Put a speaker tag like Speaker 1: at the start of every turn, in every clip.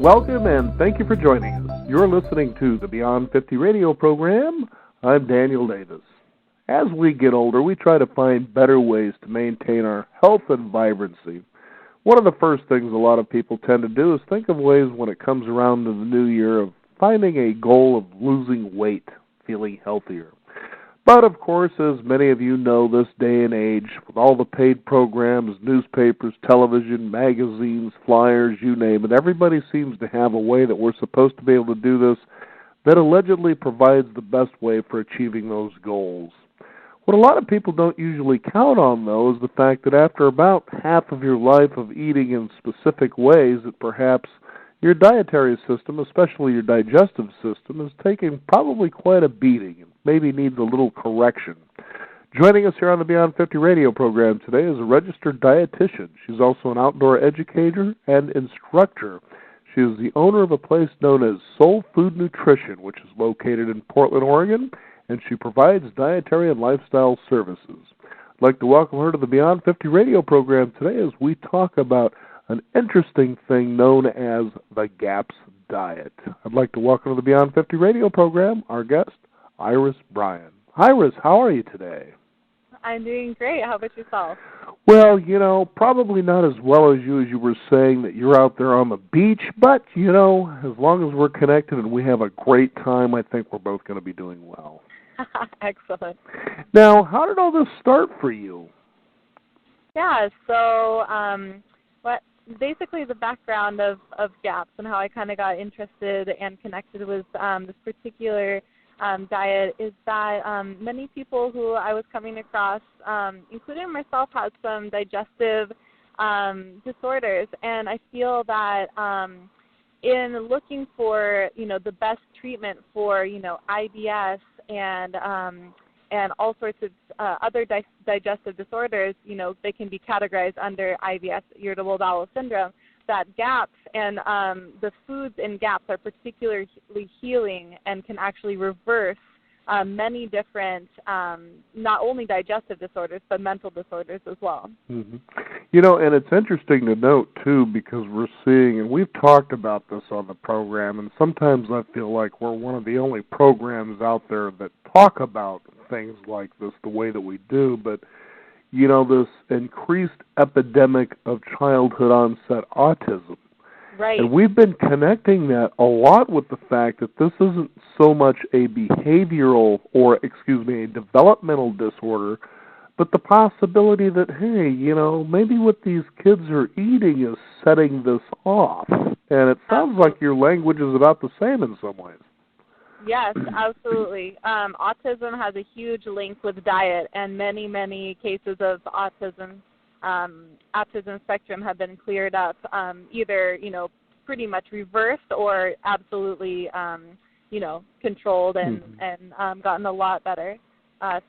Speaker 1: Welcome and thank you for joining us. You're listening to the Beyond 50 radio program. I'm Daniel Davis. As we get older, we try to find better ways to maintain our health and vibrancy. One of the first things a lot of people tend to do is think of ways when it comes around to the new year of finding a goal of losing weight, feeling healthier. But, of course, as many of you know this day and age, with all the paid programs, newspapers, television, magazines, flyers, you name it, everybody seems to have a way that we're supposed to be able to do this that allegedly provides the best way for achieving those goals. What a lot of people don't usually count on, though, is the fact that after about half of your life of eating in specific ways, that perhaps your dietary system, especially your digestive system, is taking probably quite a beating and maybe needs a little correction. Joining us here on the Beyond 50 radio program today is a registered dietitian. She's also an outdoor educator and instructor. She is the owner of a place known as Soul Food Nutrition, which is located in Portland, Oregon, and she provides dietary and lifestyle services. I'd like to welcome her to the Beyond 50 radio program today as we talk about an interesting thing known as the GAPS diet. I'd like to welcome to the Beyond 50 radio program our guest, Iris Bryan. Iris, how are you today?
Speaker 2: I'm doing great. How about yourself?
Speaker 1: Well, probably not as well as you were saying that you're out there on the beach, but, as long as we're connected and we have a great time, I think we're both going to be doing well.
Speaker 2: Excellent.
Speaker 1: Now, how did all this start for you?
Speaker 2: Yeah, so basically the background of GAPS and how I kind of got interested and connected with this particular diet is that many people who I was coming across, including myself, had some digestive disorders, and I feel that in looking for the best treatment for IBS and all sorts of other digestive disorders, they can be categorized under IBS, irritable bowel syndrome, that GAPS and the foods in GAPS are particularly healing and can actually reverse many different, not only digestive disorders, but mental disorders as well.
Speaker 1: Mm-hmm. And it's interesting to note, too, because we're seeing, and we've talked about this on the program, and sometimes I feel like we're one of the only programs out there that talk about things like this the way that we do, but this increased epidemic of childhood onset autism.
Speaker 2: Right.
Speaker 1: And we've been connecting that a lot with the fact that this isn't so much a behavioral a developmental disorder, but the possibility that, hey, maybe what these kids are eating is setting this off. And it sounds like your language is about the same in some ways.
Speaker 2: Yes, absolutely. Autism has a huge link with diet, and many, many cases of autism spectrum have been cleared up, either, pretty much reversed or absolutely, controlled and gotten a lot better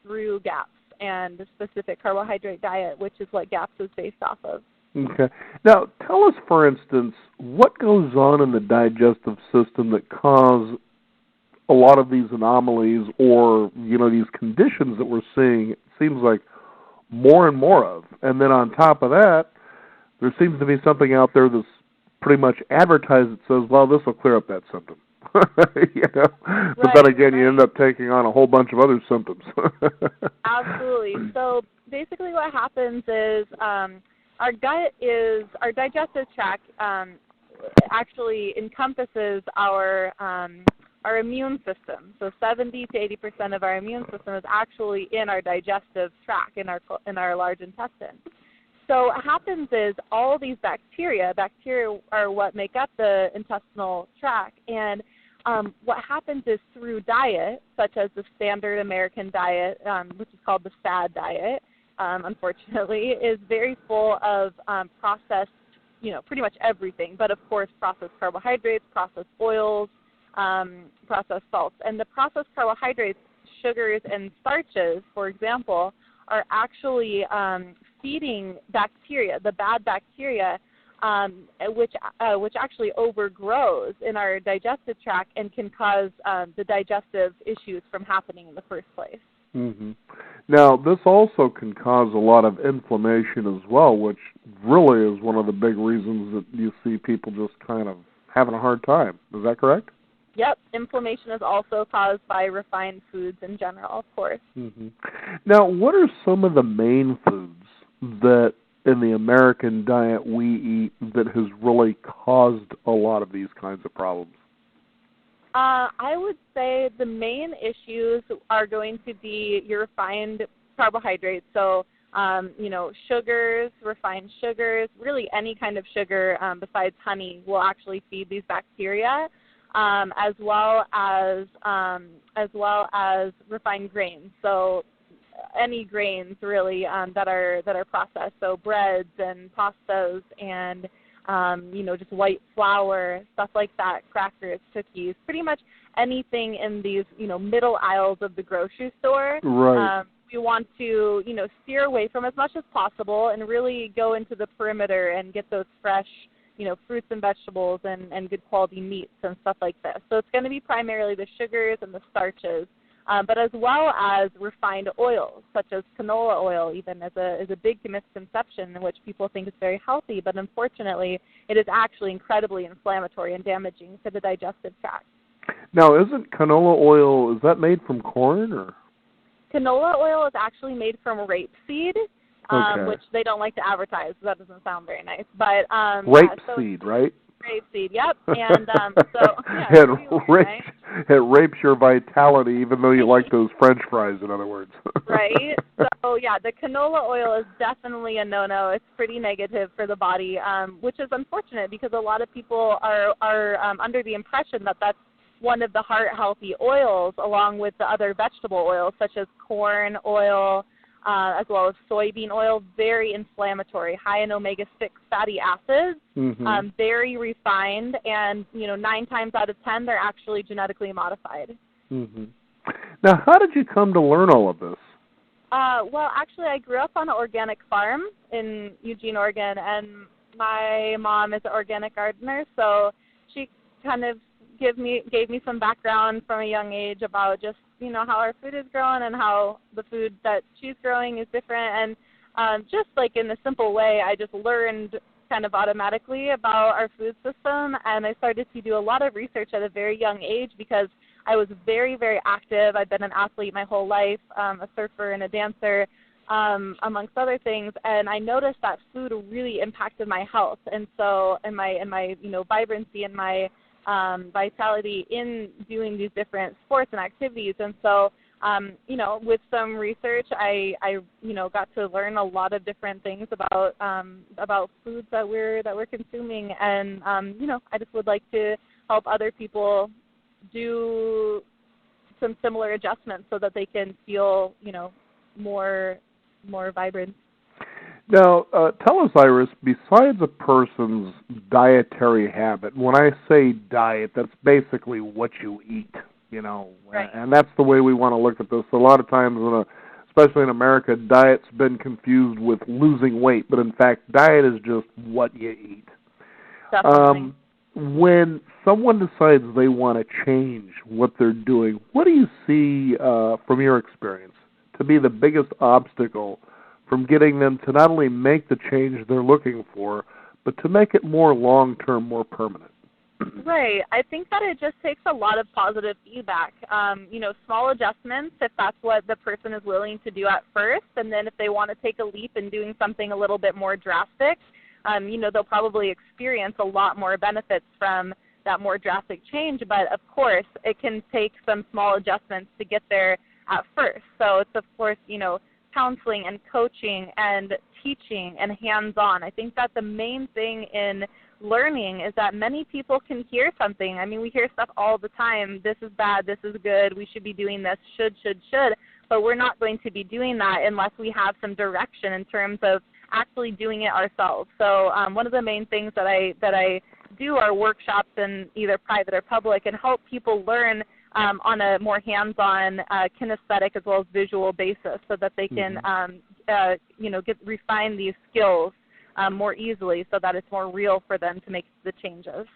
Speaker 2: through GAPS and the specific carbohydrate diet, which is what GAPS is based off of.
Speaker 1: Okay. Now, tell us, for instance, what goes on in the digestive system that cause a lot of these anomalies or, these conditions that we're seeing, it seems like more and more of. And then on top of that, there seems to be something out there that's pretty much advertised that says, well, this will clear up that symptom. But then again, you end up taking on a whole bunch of other symptoms.
Speaker 2: Absolutely. So basically what happens is our digestive tract actually encompasses our immune system. So 70 to 80% of our immune system is actually in our digestive tract, in our large intestine. So what happens is all these bacteria are what make up the intestinal tract, and what happens is through diet, such as the standard American diet, which is called the SAD diet, unfortunately, is very full of processed, pretty much everything, but of course processed carbohydrates, processed oils, processed salts. And the processed carbohydrates, sugars, and starches, for example, are actually feeding bacteria, the bad bacteria, which actually overgrows in our digestive tract and can cause the digestive issues from happening in the first place.
Speaker 1: Mm-hmm. Now, this also can cause a lot of inflammation as well, which really is one of the big reasons that you see people just kind of having a hard time. Is that correct?
Speaker 2: Yep. Inflammation is also caused by refined foods in general, of course.
Speaker 1: Mm-hmm. Now, what are some of the main foods that in the American diet we eat that has really caused a lot of these kinds of problems?
Speaker 2: I would say the main issues are going to be your refined carbohydrates. So, sugars, refined sugars, really any kind of sugar besides honey will actually feed these bacteria, as well as refined grains. So, any grains really that are processed. So breads and pastas and just white flour, stuff like that, crackers, cookies, pretty much anything in these, middle aisles of the grocery store.
Speaker 1: Right.
Speaker 2: We want to, steer away from as much as possible and really go into the perimeter and get those fresh, fruits and vegetables and good quality meats and stuff like this. So it's going to be primarily the sugars and the starches. But as well as refined oils, such as canola oil, even is a big misconception in which people think it's very healthy, but unfortunately it is actually incredibly inflammatory and damaging to the digestive tract.
Speaker 1: Now, isn't canola oil, is that made from corn or?
Speaker 2: Canola oil is actually made from rapeseed,
Speaker 1: Okay.
Speaker 2: which they don't like to advertise, so that doesn't sound very nice. But
Speaker 1: rapeseed, right?
Speaker 2: Rapeseed, yep. And
Speaker 1: it rapes your vitality, even though you like those French fries, in other words.
Speaker 2: Right. So, the canola oil is definitely a no-no. It's pretty negative for the body, which is unfortunate because a lot of people are under the impression that that's one of the heart-healthy oils, along with the other vegetable oils, such as corn oil, as well as soybean oil, very inflammatory, high in omega-6 fatty acids, very refined, and, 9 times out of 10, they're actually genetically modified.
Speaker 1: Mm-hmm. Now, how did you come to learn all of this?
Speaker 2: Well, actually, I grew up on an organic farm in Eugene, Oregon, and my mom is an organic gardener, so she kind of gave me some background from a young age about just, how our food is grown and how the food that she's growing is different. And just like in a simple way, I just learned kind of automatically about our food system, and I started to do a lot of research at a very young age because I was very, very active. I've been an athlete my whole life, a surfer and a dancer, amongst other things, and I noticed that food really impacted my health, and so and my vibrancy and my vitality in doing these different sports and activities. And so, with some research, I got to learn a lot of different things about foods that we're consuming. And, I just would like to help other people do some similar adjustments so that they can feel, more vibrant.
Speaker 1: Now, tell us, Iris, besides a person's dietary habit, when I say diet, that's basically what you eat,
Speaker 2: right.
Speaker 1: And that's the way we want to look at this. A lot of times, especially in America, diet's been confused with losing weight, but in fact, diet is just what you eat.
Speaker 2: Definitely.
Speaker 1: When someone decides they want to change what they're doing, what do you see, from your experience, to be the biggest obstacle from getting them to not only make the change they're looking for, but to make it more long-term, more permanent?
Speaker 2: Right. I think that it just takes a lot of positive feedback. Small adjustments, if that's what the person is willing to do at first, and then if they want to take a leap in doing something a little bit more drastic, they'll probably experience a lot more benefits from that more drastic change. But, of course, it can take some small adjustments to get there at first. So it's, of course, counseling and coaching and teaching and hands-on. I think that the main thing in learning is that many people can hear something. I mean, we hear stuff all the time. This is bad. This is good. We should be doing this. Should. But we're not going to be doing that unless we have some direction in terms of actually doing it ourselves. So one of the main things that I do are workshops in either private or public and help people learn on a more hands-on, kinesthetic as well as visual basis, so that they can, refine these skills more easily, so that it's more real for them to make the changes.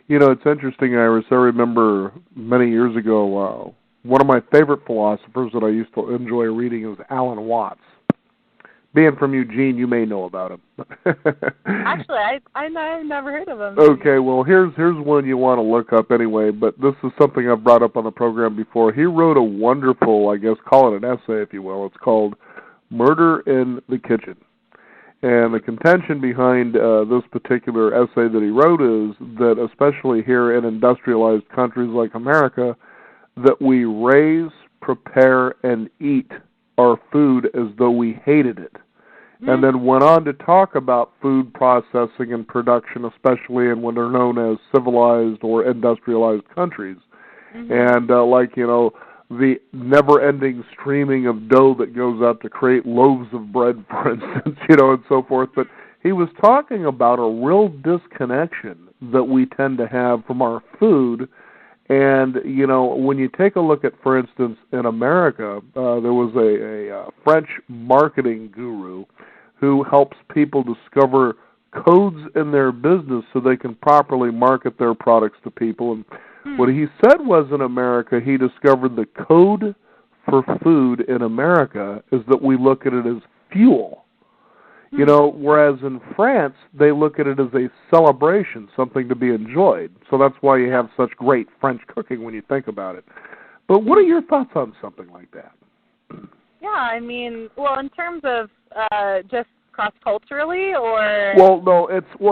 Speaker 1: It's interesting, Iris. I remember many years ago, one of my favorite philosophers that I used to enjoy reading was Alan Watts. being from Eugene, you may know about him.
Speaker 2: Actually, I've never heard of him.
Speaker 1: Okay, well, here's one you want to look up anyway, but this is something I've brought up on the program before. He wrote a wonderful, I guess, call it an essay, if you will. It's called Murder in the Kitchen. And the contention behind this particular essay that he wrote is that, especially here in industrialized countries like America, that we raise, prepare, and eat our food as though we hated it. And then went on to talk about food processing and production, especially in what are known as civilized or industrialized countries. And the never-ending streaming of dough that goes out to create loaves of bread, for instance, and so forth. But he was talking about a real disconnection that we tend to have from our food. And, when you take a look at, for instance, in America, there was a French marketing guru who helps people discover codes in their business so they can properly market their products to people. And what he said was, in America, he discovered the code for food in America is that we look at it as fuel. Whereas in France, they look at it as a celebration, something to be enjoyed. So that's why you have such great French cooking when you think about it. But what are your thoughts on something like that?
Speaker 2: Yeah, I mean, well, in terms of just cross-culturally, or?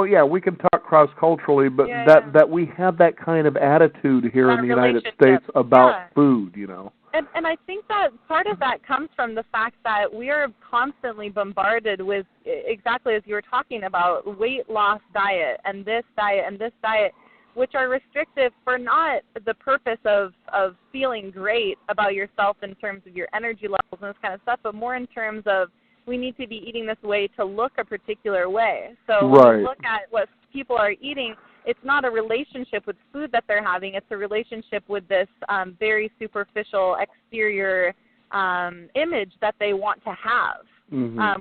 Speaker 1: Yeah, we can talk cross-culturally, but that we have that kind of attitude here in the United States about food,
Speaker 2: And I think that part of that comes from the fact that we are constantly bombarded with, exactly as you were talking about, weight loss diet and this diet and this diet, which are restrictive for not the purpose of feeling great about yourself in terms of your energy levels and this kind of stuff, but more in terms of we need to be eating this way to look a particular way. So when you look at what people are eating, it's not a relationship with food that they're having. It's a relationship with this very superficial exterior image that they want to have.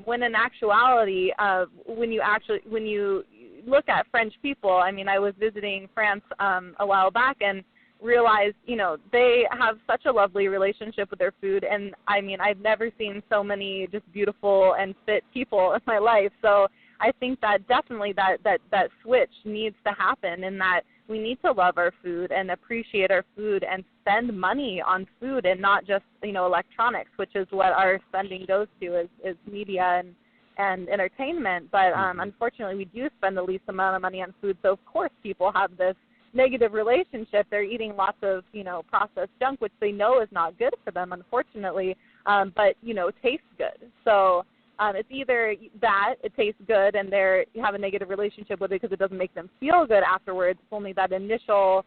Speaker 2: When in actuality, when you look at French people, I mean, I was visiting France a while back and realized, they have such a lovely relationship with their food. And I mean, I've never seen so many just beautiful and fit people in my life. So I think that definitely that switch needs to happen, in that we need to love our food and appreciate our food and spend money on food and not just, electronics, which is what our spending goes to is media and entertainment. But unfortunately, we do spend the least amount of money on food. So, of course, people have this negative relationship. They're eating lots of, processed junk, which they know is not good for them, unfortunately, but, tastes good. So it's either that it tastes good and you have a negative relationship with it because it doesn't make them feel good afterwards. It's only that initial,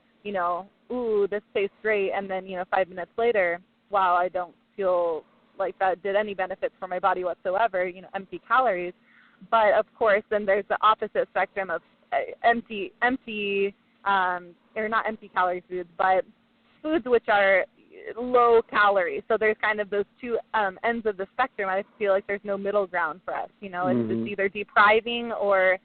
Speaker 2: ooh, this tastes great, and then, 5 minutes later, wow, I don't feel like that did any benefit for my body whatsoever, empty calories. But, of course, then there's the opposite spectrum of empty or not empty calorie foods, but foods which are low calorie. So there's kind of those two ends of the spectrum. I feel like there's no middle ground for us. It's either depriving or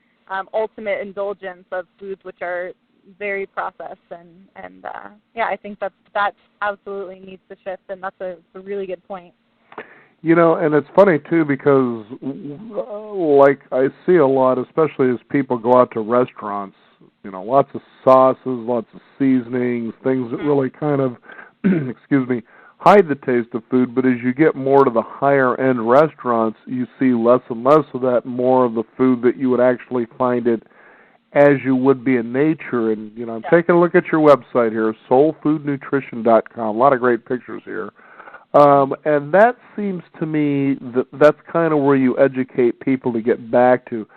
Speaker 2: ultimate indulgence of foods which are very processed. And I think that absolutely needs to shift, and that's a really good point.
Speaker 1: And it's funny, too, because, like, I see a lot, especially as people go out to restaurants, lots of sauces, lots of seasonings, things that really kind of, hide the taste of food. But as you get more to the higher-end restaurants, you see less and less of that, more of the food that you would actually find it as you would be in nature. And, I'm taking a look at your website here, soulfoodnutrition.com. A lot of great pictures here. And that seems to me that's kind of where you educate people to get back to.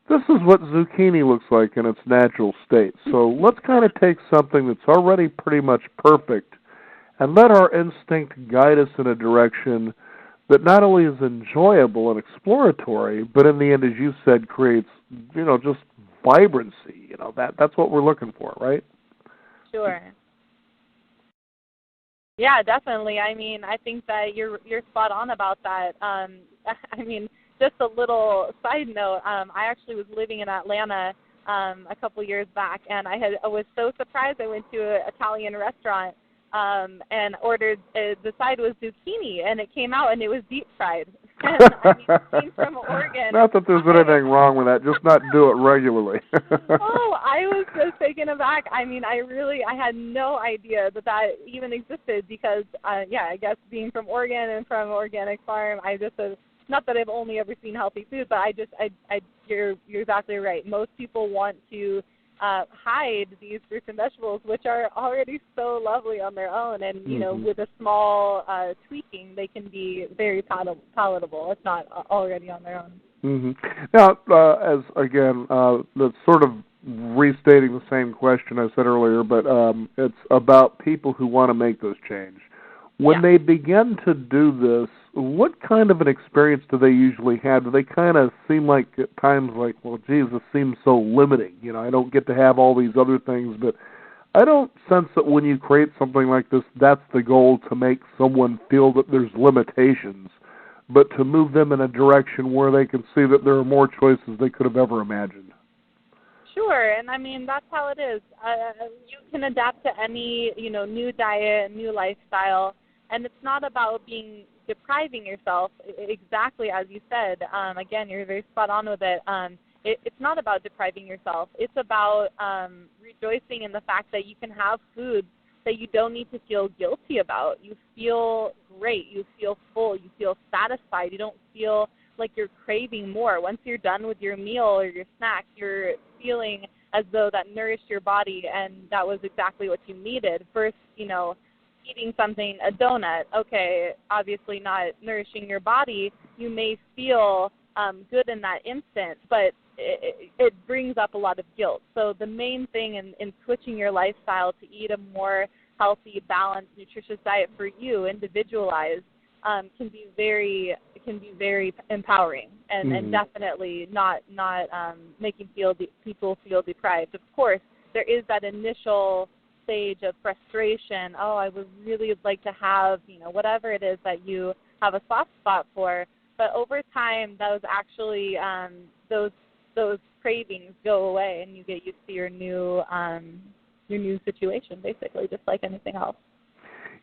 Speaker 1: This is what zucchini looks like in its natural state. So let's kind of take something that's already pretty much perfect and let our instinct guide us in a direction that not only is enjoyable and exploratory, but in the end, as you said, creates, just vibrancy. That's what we're looking for, right?
Speaker 2: Sure. Yeah, definitely. I mean, I think that you're spot on about that. I mean, just a little side note, I actually was living in Atlanta a couple years back, and I was so surprised. I went to an Italian restaurant and ordered, the side was zucchini, and it came out, and it was deep fried. And I mean, being from Oregon.
Speaker 1: Not that there's anything wrong with that, just not do it regularly.
Speaker 2: Oh, I was just taken aback. I mean, I had no idea that even existed because, I guess being from Oregon and from an organic farm, I just not that I've only ever seen healthy food, but you're exactly right. Most people want to hide these fruits and vegetables, which are already so lovely on their own, and with a small tweaking, they can be very palatable. It's not already on their own.
Speaker 1: Mm-hmm. Now, as again, that's sort of restating the same question I said earlier, but it's about people who want to make this change. When they begin to do this, what kind of an experience do they usually have? Do they kind of seem like at times like, well, geez, this seems so limiting. I don't get to have all these other things, but I don't sense that when you create something like this, that's the goal, to make someone feel that there's limitations, but to move them in a direction where they can see that there are more choices they could have ever imagined.
Speaker 2: Sure, and I mean, that's how it is. You can adapt to any, new diet, new lifestyle, and it's not about depriving yourself, exactly as you said. Again, you're very spot on with it. It's not about depriving yourself. It's about rejoicing in the fact that you can have foods that you don't need to feel guilty about. You feel great. You feel full. You feel satisfied. You don't feel like you're craving more. Once you're done with your meal or your snack, you're feeling as though that nourished your body and that was exactly what you needed. First, eating something, a donut, okay, obviously not nourishing your body. You may feel good in that instant, but it brings up a lot of guilt. So the main thing in switching your lifestyle to eat a more healthy, balanced, nutritious diet for you, individualized, can be very empowering and definitely not making people feel deprived. Of course, there is that initial stage of frustration. Oh, I would really like to have, whatever it is that you have a soft spot for. But over time, those actually those cravings go away, and you get used to your new situation, basically, just like anything else.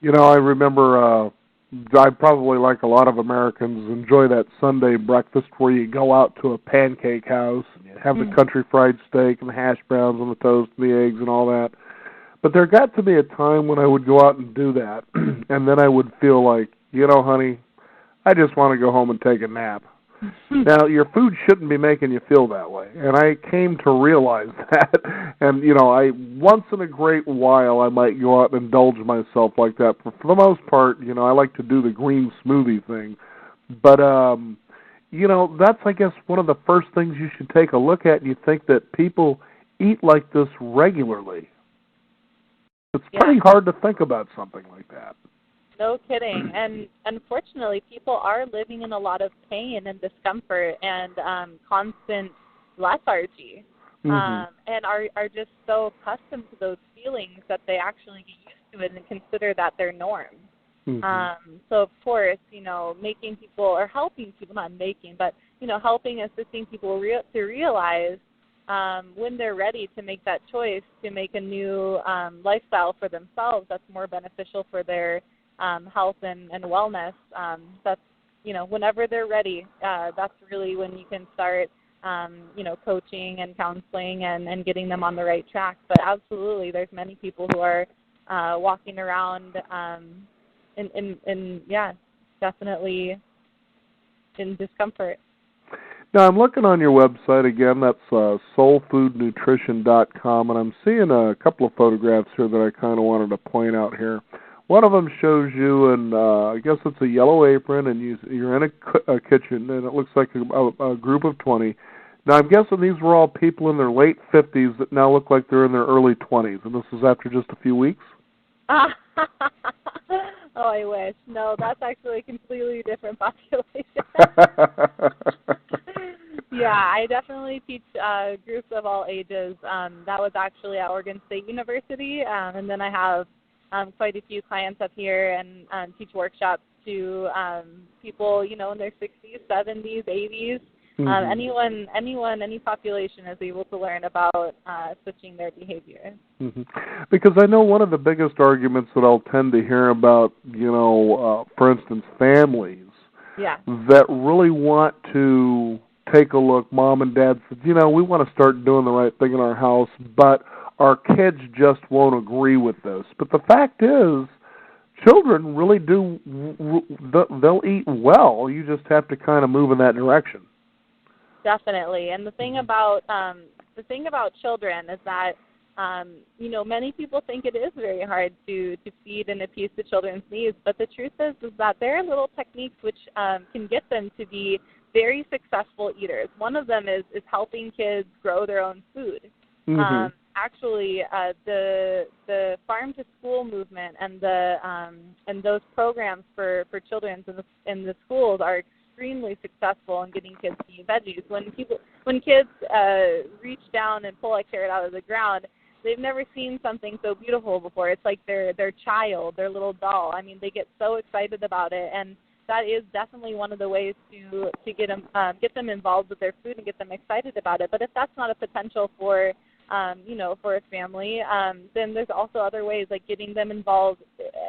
Speaker 1: I remember. I probably, like a lot of Americans, enjoy that Sunday breakfast where you go out to a pancake house and you have the country fried steak and the hash browns and the toast and the eggs and all that. But there got to be a time when I would go out and do that, and then I would feel like, honey, I just want to go home and take a nap. Now, your food shouldn't be making you feel that way, and I came to realize that. And, I once in a great while I might go out and indulge myself like that. But for the most part, I like to do the green smoothie thing. But, that's, I guess, one of the first things you should take a look at, and you think that people eat like this regularly. It's pretty hard to think about something like that.
Speaker 2: No kidding. And unfortunately, people are living in a lot of pain and discomfort and constant lethargy, and are just so accustomed to those feelings that they actually get used to it and consider that their norm. So, of course, making people, or helping people, not making, but, helping, assisting people to realize when they're ready to make that choice to make a new lifestyle for themselves that's more beneficial for their health and wellness. That's, whenever they're ready, that's really when you can start, coaching and counseling and getting them on the right track. But absolutely, there's many people who are walking around definitely in discomfort.
Speaker 1: Now, I'm looking on your website again. That's soulfoodnutrition.com, and I'm seeing a couple of photographs here that I kind of wanted to point out here. One of them shows you, and I guess it's a yellow apron, and you're in a kitchen, and it looks like a group of 20. Now, I'm guessing these were all people in their late 50s that now look like they're in their early 20s, and this is after just a few weeks?
Speaker 2: Oh, I wish. No, that's actually a completely different population. Yeah, I definitely teach groups of all ages. That was actually at Oregon State University, and then I have quite a few clients up here and teach workshops to people, in their 60s, 70s, 80s. Any population is able to learn about switching their behavior.
Speaker 1: Because I know one of the biggest arguments that I'll tend to hear about, for instance, families,
Speaker 2: Yeah.
Speaker 1: that really want to take a look. Mom and Dad said, you know, we want to start doing the right thing in our house, but our kids just won't agree with this. But the fact is, children really do, they'll eat well. You just have to kind of move in that direction.
Speaker 2: Definitely. And the thing about children is that you know, many people think it is very hard to feed and appease the children's needs, but the truth is that there are little techniques which can get them to be very successful eaters. One of them is helping kids grow their own food.
Speaker 1: Mm-hmm.
Speaker 2: Actually, the farm to school movement and those programs for children in the schools are extremely successful in getting kids to eat veggies. When kids reach down and pull a carrot out of the ground, they've never seen something so beautiful before. It's like their child, their little doll. I mean, they get so excited about it, and that is definitely one of the ways to get them involved with their food and get them excited about it. But if that's not a potential for you know, for a family, then there's also other ways, like getting them involved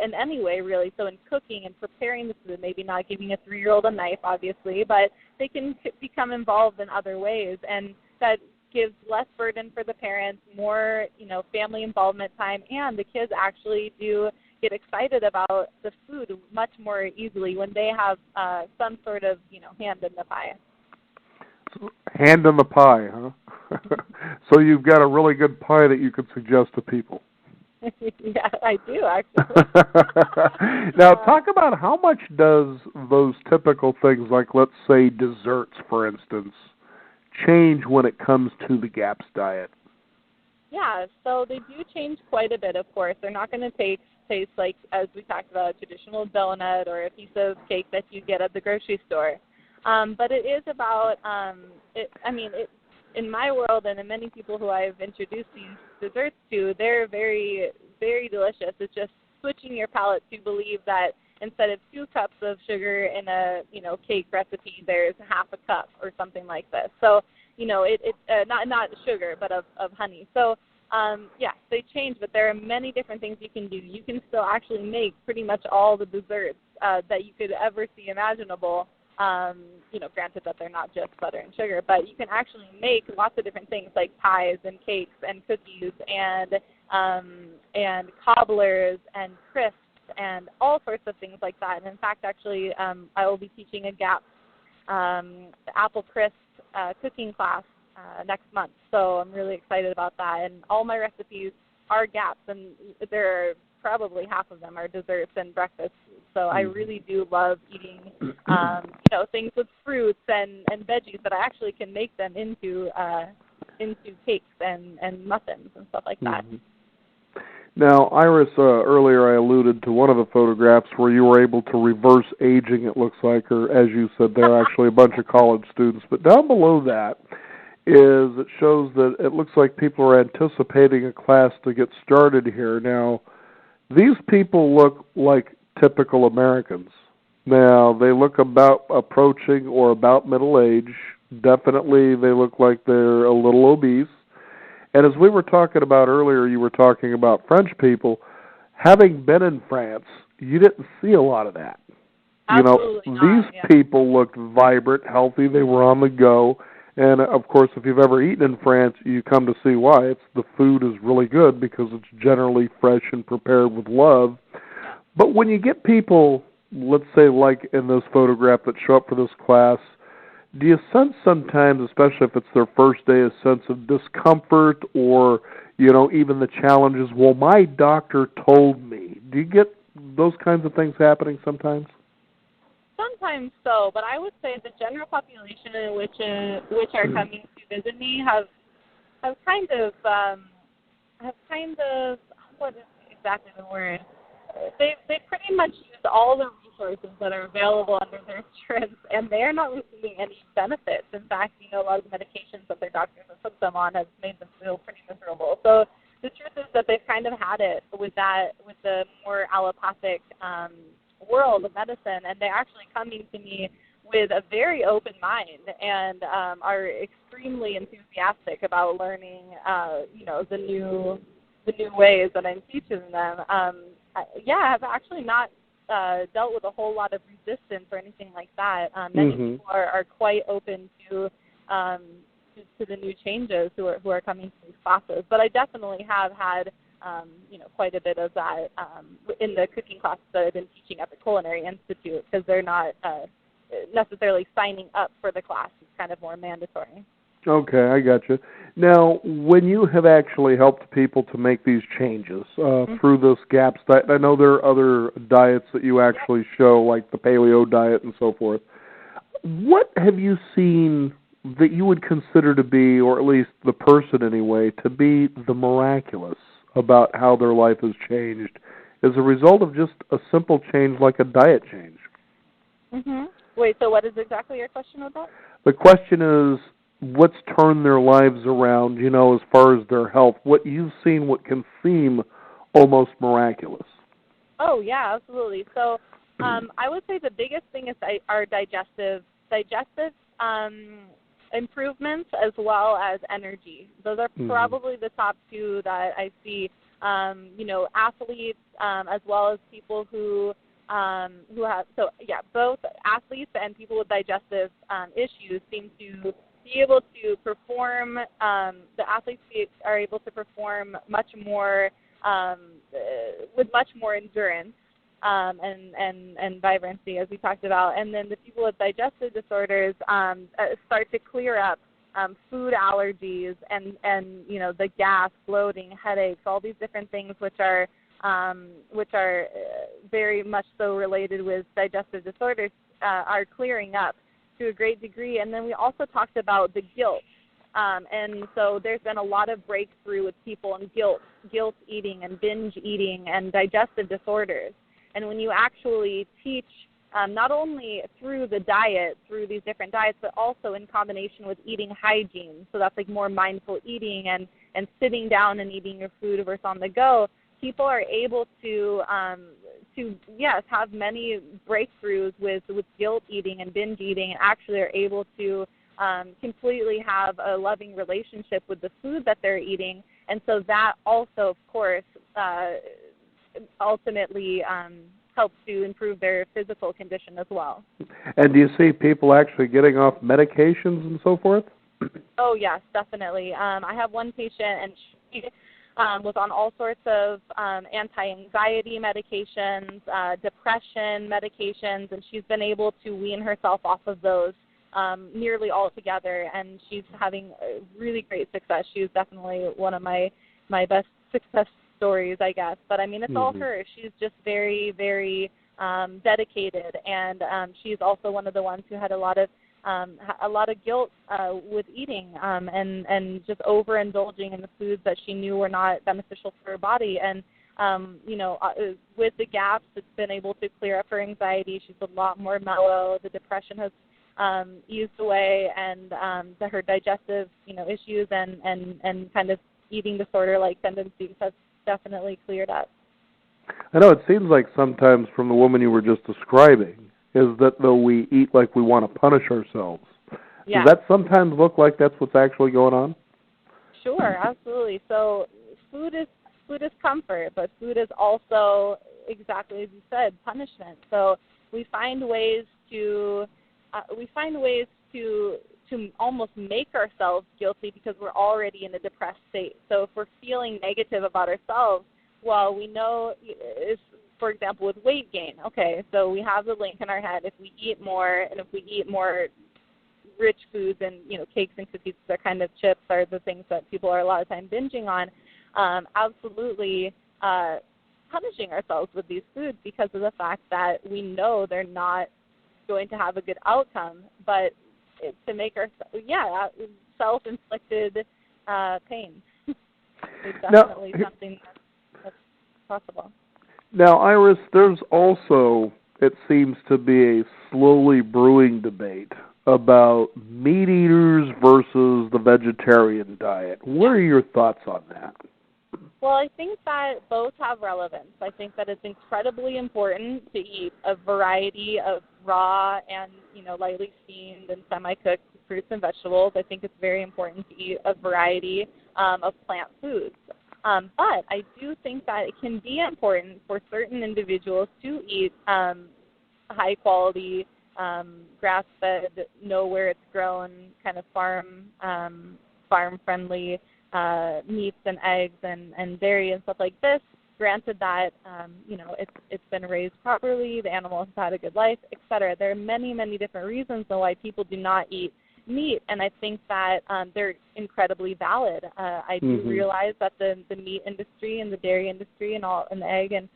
Speaker 2: in any way, really. So in cooking and preparing the food, maybe not giving a 3-year-old a knife, obviously, but they can become involved in other ways, and that gives less burden for the parents, more, you know, family involvement time, and the kids actually do get excited about the food much more easily when they have some sort of, you know, hand in the pie.
Speaker 1: Hand in the pie, huh? So you've got a really good pie that you could suggest to people.
Speaker 2: Yeah, I do, actually.
Speaker 1: Now, talk about how much does those typical things, like let's say desserts, for instance, change when it comes to the GAPS diet?
Speaker 2: Yeah, so they do change quite a bit, of course. They're not going to taste like, as we talked about, a traditional donut or a piece of cake that you get at the grocery store. But it is about, in my world and in many people who I've introduced these desserts to, they're very, very delicious. It's just switching your palate to believe that instead of 2 cups of sugar in a, you know, cake recipe, there's half a cup or something like this. So, you know, it's not sugar, but of honey. So, yeah, they change, but there are many different things you can do. You can still actually make pretty much all the desserts that you could ever see imaginable. You know, granted that they're not just butter and sugar, but you can actually make lots of different things like pies and cakes and cookies and cobblers and crisps and all sorts of things like that. And in fact, actually, I will be teaching a GAPS apple crisp cooking class next month, so I'm really excited about that. And all my recipes are GAPS, and there are probably half of them are desserts and breakfasts. So I really do love eating, you know, things with fruits and veggies, but I actually can make them into cakes and muffins and stuff like that.
Speaker 1: Mm-hmm. Now, Iris, earlier I alluded to one of the photographs where you were able to reverse aging, it looks like, or as you said, they're actually a bunch of college students. But down below that it shows that it looks like people are anticipating a class to get started here. Now, these people look like typical Americans. Now, they look about approaching or about middle age. Definitely they look like they're a little obese. And as we were talking about earlier, you were talking about French people. Having been in France, you didn't see a lot of that.
Speaker 2: Absolutely
Speaker 1: you know, these people looked vibrant, healthy. They were on the go. And, of course, if you've ever eaten in France, you come to see why. The food is really good because it's generally fresh and prepared with love. But when you get people, let's say like in this photograph that show up for this class, do you sense sometimes, especially if it's their first day, a sense of discomfort or, you know, even the challenges, well, my doctor told me. Do you get those kinds of things happening sometimes?
Speaker 2: Sometimes so, but I would say the general population in which are coming to visit me have kind of what is exactly the word? They pretty much used all the resources that are available under their insurance, and they are not receiving any benefits. In fact, you know, a lot of the medications that their doctors have put them on have made them feel pretty miserable. So the truth is that they've kind of had it with the more allopathic world of medicine, and they're actually coming to me with a very open mind and are extremely enthusiastic about learning, you know, the new ways that I'm teaching them. I have actually not dealt with a whole lot of resistance or anything like that. Many people are quite open to the new changes who are coming to these classes. But I definitely have had quite a bit of that in the cooking classes that I've been teaching at the Culinary Institute, because they're not necessarily signing up for the class. It's kind of more mandatory.
Speaker 1: Okay, I got you. Now, when you have actually helped people to make these changes through this GAPS diet, I know there are other diets that you actually show, like the paleo diet and so forth. What have you seen that you would consider to be, or at least the person anyway, to be the miraculous about how their life has changed as a result of just a simple change like a diet change?
Speaker 2: Wait, so what is exactly your question with that?
Speaker 1: The question is, what's turned their lives around, as far as their health? What you've seen, what can seem almost miraculous?
Speaker 2: Oh, yeah, absolutely. So I would say the biggest thing is our digestive improvements, as well as energy. Those are probably the top two that I see. Athletes, as well as people who have, both athletes and people with digestive issues seem to be able to perform. The athletes are able to perform much more with much more endurance and vibrancy, as we talked about. And then the people with digestive disorders start to clear up food allergies and the gas, bloating, headaches, all these different things which are very much so related with digestive disorders are clearing up to a great degree. And then we also talked about the guilt. And so there's been a lot of breakthrough with people in guilt eating and binge eating and digestive disorders. And when you actually teach not only through the diet, through these different diets, but also in combination with eating hygiene, so that's like more mindful eating and sitting down and eating your food versus on the go, people are able to have many breakthroughs with guilt eating and binge eating, and actually are able to completely have a loving relationship with the food that they're eating. And so that also, of course, ultimately helps to improve their physical condition as well.
Speaker 1: And do you see people actually getting off medications and so forth?
Speaker 2: Oh, yes, definitely. I have one patient, and she was on all sorts of anti-anxiety medications, depression medications, and she's been able to wean herself off of those nearly altogether, and she's having really great success. She's definitely one of my best success stories, I guess. But I mean, it's all her. She's just very, very dedicated, and she's also one of the ones who had a lot of guilt with eating and just overindulging in the foods that she knew were not beneficial for her body. And with the GAPS, it's been able to clear up her anxiety. She's a lot more mellow. The depression has eased away, and her digestive issues and kind of eating disorder-like tendencies has definitely cleared up.
Speaker 1: I know it seems like sometimes from the woman you were just describing is that though we eat like we want to punish ourselves, does that sometimes look like that's what's actually going on?
Speaker 2: Sure, absolutely. So food is comfort, but food is also, exactly as you said, punishment. So we find ways to almost make ourselves guilty because we're already in a depressed state. So if we're feeling negative about ourselves, well, we know, for example, with weight gain, okay, so we have the link in our head. If we eat more, and if we eat more rich foods and, cakes and cookies, they're kind of chips are the things that people are a lot of time binging on, absolutely punishing ourselves with these foods because of the fact that we know they're not going to have a good outcome, but to make self-inflicted pain is definitely something that's possible.
Speaker 1: Now, Iris, there's also, it seems to be a slowly brewing debate about meat eaters versus the vegetarian diet. What are your thoughts on that?
Speaker 2: Well, I think that both have relevance. I think that it's incredibly important to eat a variety of raw and, lightly steamed and semi-cooked fruits and vegetables. I think it's very important to eat a variety of plant foods. But I do think that it can be important for certain individuals to eat high quality, grass-fed, know where it's grown, kind of farm-friendly meats and eggs and dairy and stuff like this. Granted that it's been raised properly, the animal has had a good life, etc. There are many, many different reasons why people do not eat meat, and I think that they're incredibly valid. I do realize that the meat industry and the dairy industry and the egg and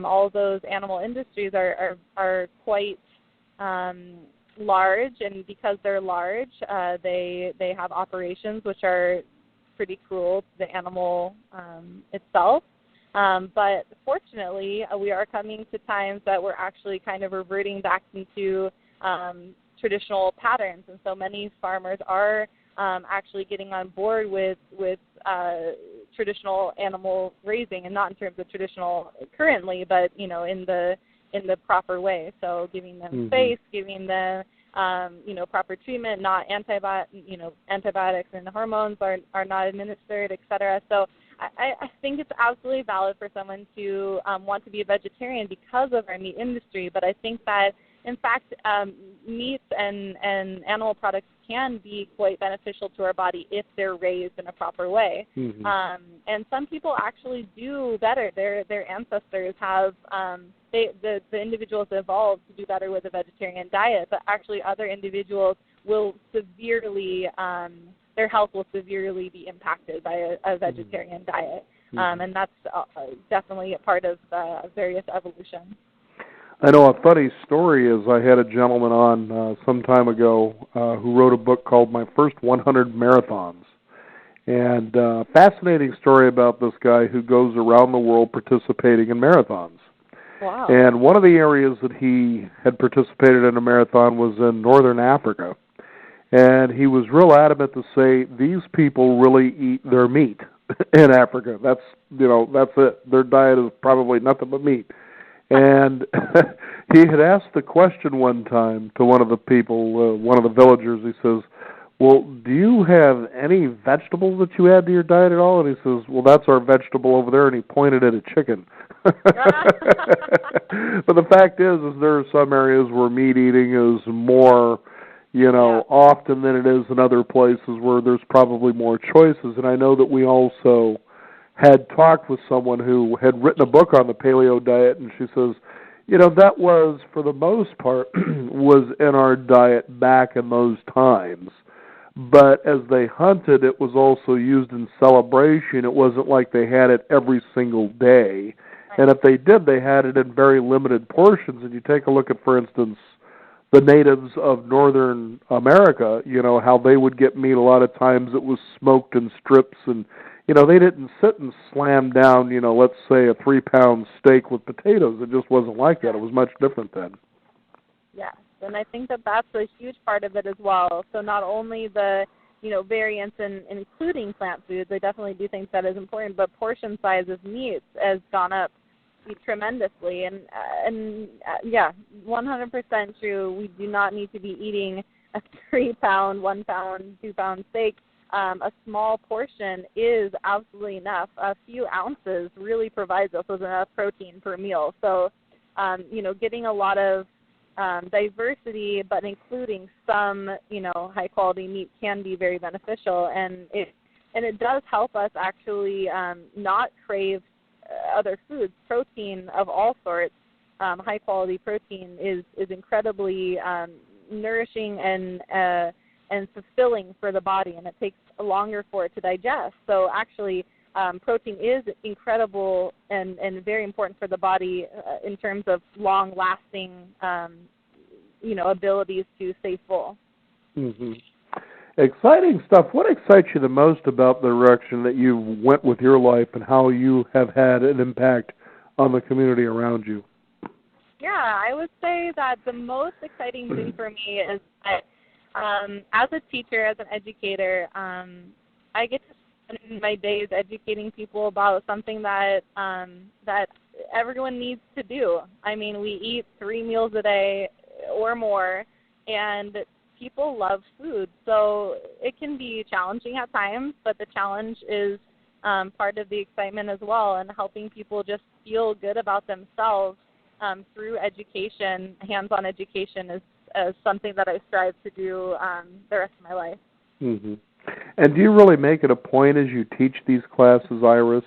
Speaker 2: all of those animal industries are quite large, and because they're large, they have operations which are pretty cruel to the animal itself. But fortunately, we are coming to times that we're actually kind of reverting back into traditional patterns, and so many farmers are actually getting on board with traditional animal raising, and not in terms of traditional currently, but in the proper way. So giving them space, giving them proper treatment, not antibiotics and hormones are not administered, etc. So I think it's absolutely valid for someone to want to be a vegetarian because of our meat industry, but I think that, in fact, meats and animal products can be quite beneficial to our body if they're raised in a proper way. And some people actually do better. Their ancestors have, the individuals evolved to do better with a vegetarian diet, but actually other individuals will severely, their health will severely be impacted by a vegetarian diet. And that's definitely a part of various evolution.
Speaker 1: I know a funny story is I had a gentleman on some time ago who wrote a book called My First 100 Marathons. And fascinating story about this guy who goes around the world participating in marathons.
Speaker 2: Wow.
Speaker 1: And one of the areas that he had participated in a marathon was in northern Africa. And he was real adamant to say these people really eat their meat in Africa. That's it. Their diet is probably nothing but meat. And he had asked the question one time to one of the people, one of the villagers. He says, well, do you have any vegetables that you add to your diet at all? And he says, well, that's our vegetable over there, and he pointed at a chicken. But the fact is there are some areas where meat eating is more, often than it is in other places where there's probably more choices. And I know that we also had talked with someone who had written a book on the paleo diet, and she says, that was, for the most part, was in our diet back in those times. But as they hunted, it was also used in celebration. It wasn't like they had it every single day. And if they did, they had it in very limited portions. And you take a look at, for instance, the natives of Northern America, how they would get meat a lot of times it was smoked in strips, and they didn't sit and slam down, let's say a 3-pound steak with potatoes. It just wasn't like that. It was much different then.
Speaker 2: Yes, and I think that that's a huge part of it as well. So not only the, variance in including plant foods, I definitely do think that is important, but portion size of meats has gone up tremendously. And 100% true. We do not need to be eating a 3-pound, 1-pound, 2-pound steak. A small portion is absolutely enough. A few ounces really provides us with enough protein per meal. So, getting a lot of diversity, but including some, high-quality meat can be very beneficial. And it does help us actually not crave other foods. Protein of all sorts, high-quality protein is incredibly nourishing and fulfilling for the body, and it takes longer for it to digest. So actually, protein is incredible and very important for the body in terms of long-lasting, abilities to stay full.
Speaker 1: Exciting stuff. What excites you the most about the direction that you went with your life and how you have had an impact on the community around you?
Speaker 2: Yeah, I would say that the most exciting thing for me is that as a teacher, as an educator, I get to spend my days educating people about something that everyone needs to do. I mean, we eat 3 meals a day or more, and people love food. So it can be challenging at times, but the challenge is part of the excitement as well, and helping people just feel good about themselves through education. Hands-on education is something that I strive to do the rest of my life.
Speaker 1: Mm-hmm. And do you really make it a point as you teach these classes, Iris,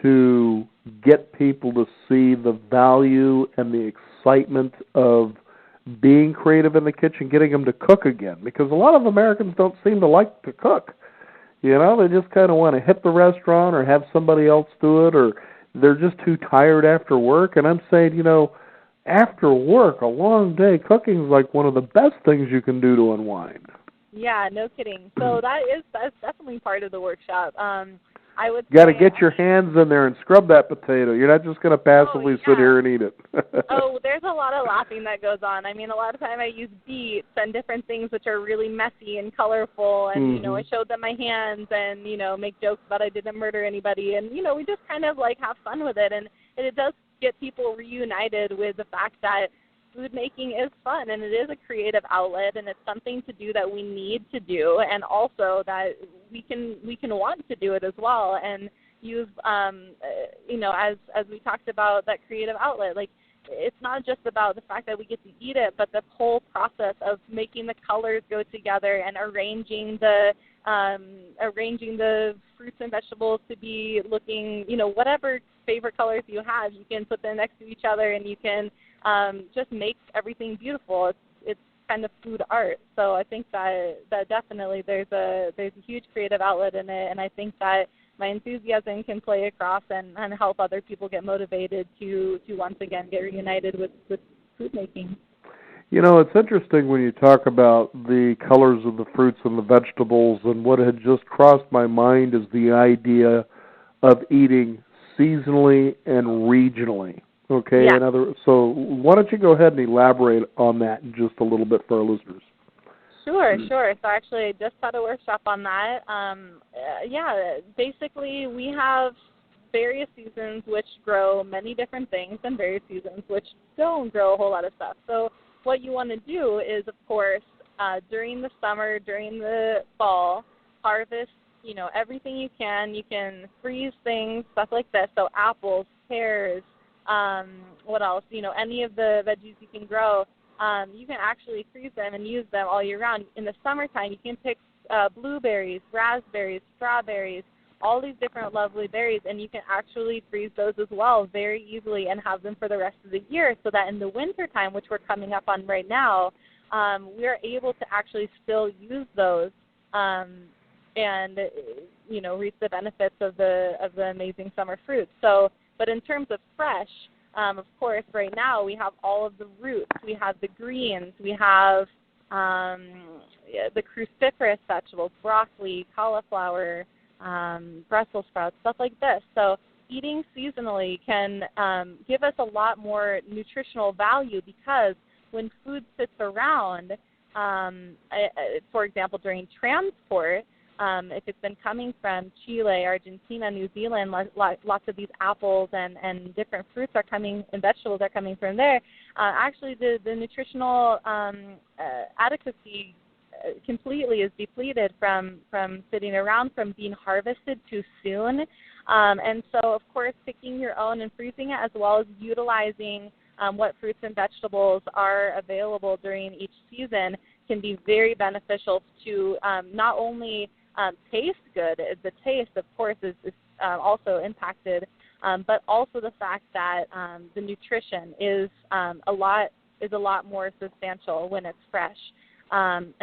Speaker 1: to get people to see the value and the excitement of being creative in the kitchen, getting them to cook again? Because a lot of Americans don't seem to like to cook. You know, they just kind of want to hit the restaurant or have somebody else do it, or they're just too tired after work. And I'm saying, you know, after work, a long day, cooking is like one of the best things you can do to unwind.
Speaker 2: Yeah, no kidding. So that's definitely part of the workshop. I would
Speaker 1: You got to get your hands in there and scrub that potato. You're not just going to passively sit here and eat it.
Speaker 2: Oh, there's a lot of laughing that goes on. I mean, a lot of time I use beets and different things which are really messy and colorful, and, you know, I showed them my hands and, you know, make jokes about I didn't murder anybody, and, you know, we just kind of, like, have fun with it, and it does get people reunited with the fact that food making is fun, and it is a creative outlet, and it's something to do that we need to do, and also that we can want to do it as well, and use, you know, as we talked about, that creative outlet. Like, it's not just about the fact that we get to eat it, but the whole process of making the colors go together and arranging the fruits and vegetables to be looking, you know, whatever favorite colors you have, you can put them next to each other, and you can just make everything beautiful. It's kind of food art. So I think that definitely there's a huge creative outlet in it, and I think that my enthusiasm can play across and help other people get motivated to once again get reunited with food making.
Speaker 1: You know, it's interesting when you talk about the colors of the fruits and the vegetables, and what had just crossed my mind is the idea of eating seasonally and regionally. Okay,
Speaker 2: yeah.
Speaker 1: So why don't you go ahead and elaborate on that just a little bit for our listeners?
Speaker 2: Sure. So actually I just had a workshop on that. Basically we have various seasons which grow many different things, and various seasons which don't grow a whole lot of stuff. So what you want to do is, of course, during the summer, during the fall, harvest, you know, everything you can. You can freeze things, stuff like this. So apples, pears, what else? You know, any of the veggies you can grow, you can actually freeze them and use them all year round. In the summertime, you can pick blueberries, raspberries, strawberries, all these different lovely berries, and you can actually freeze those as well very easily and have them for the rest of the year, so that in the wintertime, which we're coming up on right now, we are able to actually still use those and, you know, reap the benefits of the amazing summer fruits. So, but in terms of fresh, of course, right now we have all of the roots. We have the greens. We have the cruciferous vegetables, broccoli, cauliflower, Brussels sprouts, stuff like this. So eating seasonally can give us a lot more nutritional value, because when food sits around, for example, during transport, if it's been coming from Chile, Argentina, New Zealand, lots of these apples and different fruits are coming, and vegetables are coming from there, actually the nutritional adequacy completely is depleted from sitting around, from being harvested too soon. And so, of course, picking your own and freezing it, as well as utilizing what fruits and vegetables are available during each season, can be very beneficial to not only taste good. The taste, of course, is also impacted, but also the fact that the nutrition is a lot more substantial when it's fresh. And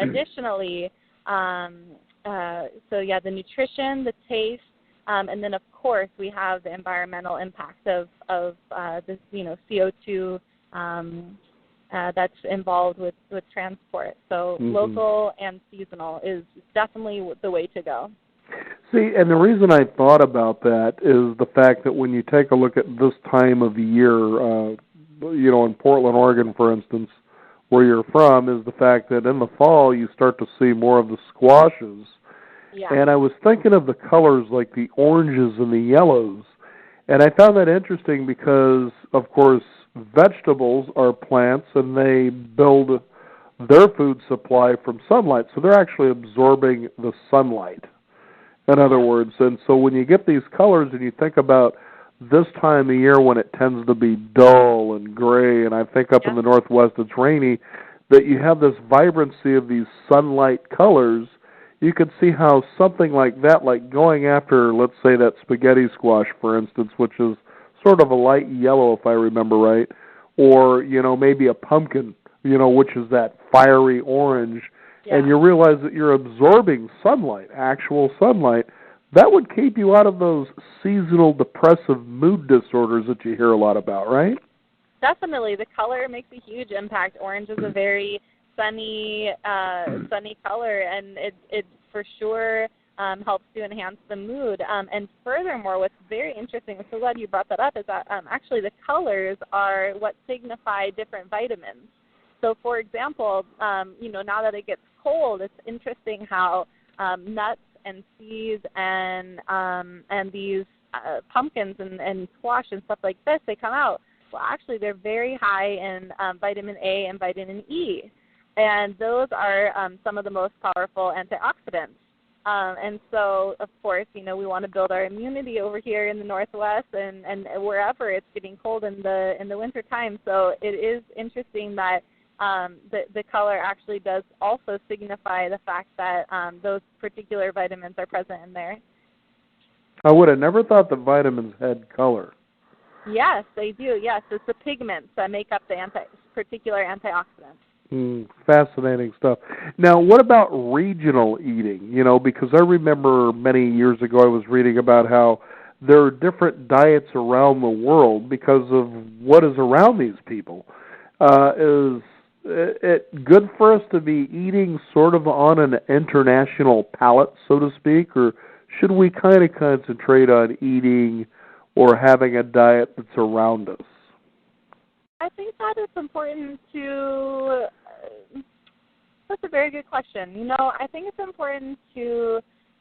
Speaker 2: additionally, the nutrition, the taste, and then of course we have the environmental impact of this, CO2 that's involved with transport. So local and seasonal is definitely the way to go.
Speaker 1: See, and the reason I thought about that is the fact that when you take a look at this time of the year, in Portland, Oregon, for instance, where you're from, is the fact that in the fall you start to see more of the squashes.
Speaker 2: Yeah.
Speaker 1: And I was thinking of the colors like the oranges and the yellows. And I found that interesting because, of course, vegetables are plants and they build their food supply from sunlight. So they're actually absorbing the sunlight. in other words. And so when you get these colors and you think about this time of year when it tends to be dull and gray, and I think up in the Northwest it's rainy, that you have this vibrancy of these sunlight colors, you could see how something like that, like going after, let's say, that spaghetti squash, for instance, which is sort of a light yellow, if I remember right, or, maybe a pumpkin, which is that fiery orange, and you realize that you're absorbing sunlight, actual sunlight, that would keep you out of those seasonal depressive mood disorders that you hear a lot about, right?
Speaker 2: Definitely. The color makes a huge impact. Orange is a very sunny color, and it for sure helps to enhance the mood. And furthermore, what's very interesting, I'm so glad you brought that up, is that actually the colors are what signify different vitamins. So, for example, now that it gets cold, it's interesting how nuts and seeds and these pumpkins and squash and stuff like this, they come out. Well, actually, they're very high in vitamin A and vitamin E, and those are some of the most powerful antioxidants. And so, of course, we want to build our immunity over here in the Northwest and wherever it's getting cold in the winter time. So it is interesting that the color actually does also signify the fact that those particular vitamins are present in there.
Speaker 1: I would have never thought that vitamins had color.
Speaker 2: Yes, they do. Yes, it's the pigments that make up the particular antioxidants.
Speaker 1: Fascinating stuff. Now, what about regional eating? Because I remember many years ago I was reading about how there are different diets around the world because of what is around these people. Is it good for us to be eating sort of on an international palate, so to speak, or should we kind of concentrate on eating or having a diet that's around us?
Speaker 2: I think that it's important to, that's a very good question. I think it's important to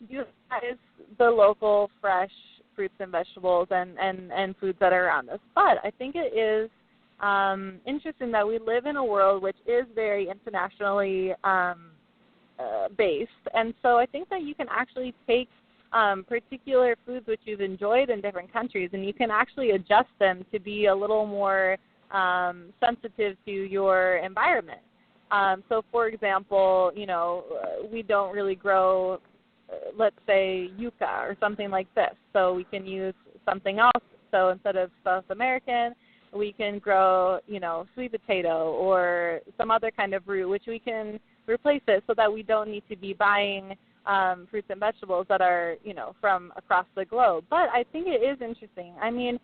Speaker 2: utilize the local fresh fruits and vegetables and foods that are around us. But I think it is interesting that we live in a world which is very internationally based. And so I think that you can actually take particular foods which you've enjoyed in different countries, and you can actually adjust them to be a little more sensitive to your environment. So, for example, we don't really grow, let's say, yucca or something like this. So we can use something else. So instead of South American, we can grow, sweet potato or some other kind of root, which we can replace it so that we don't need to be buying fruits and vegetables that are, from across the globe. But I think it is interesting. I mean,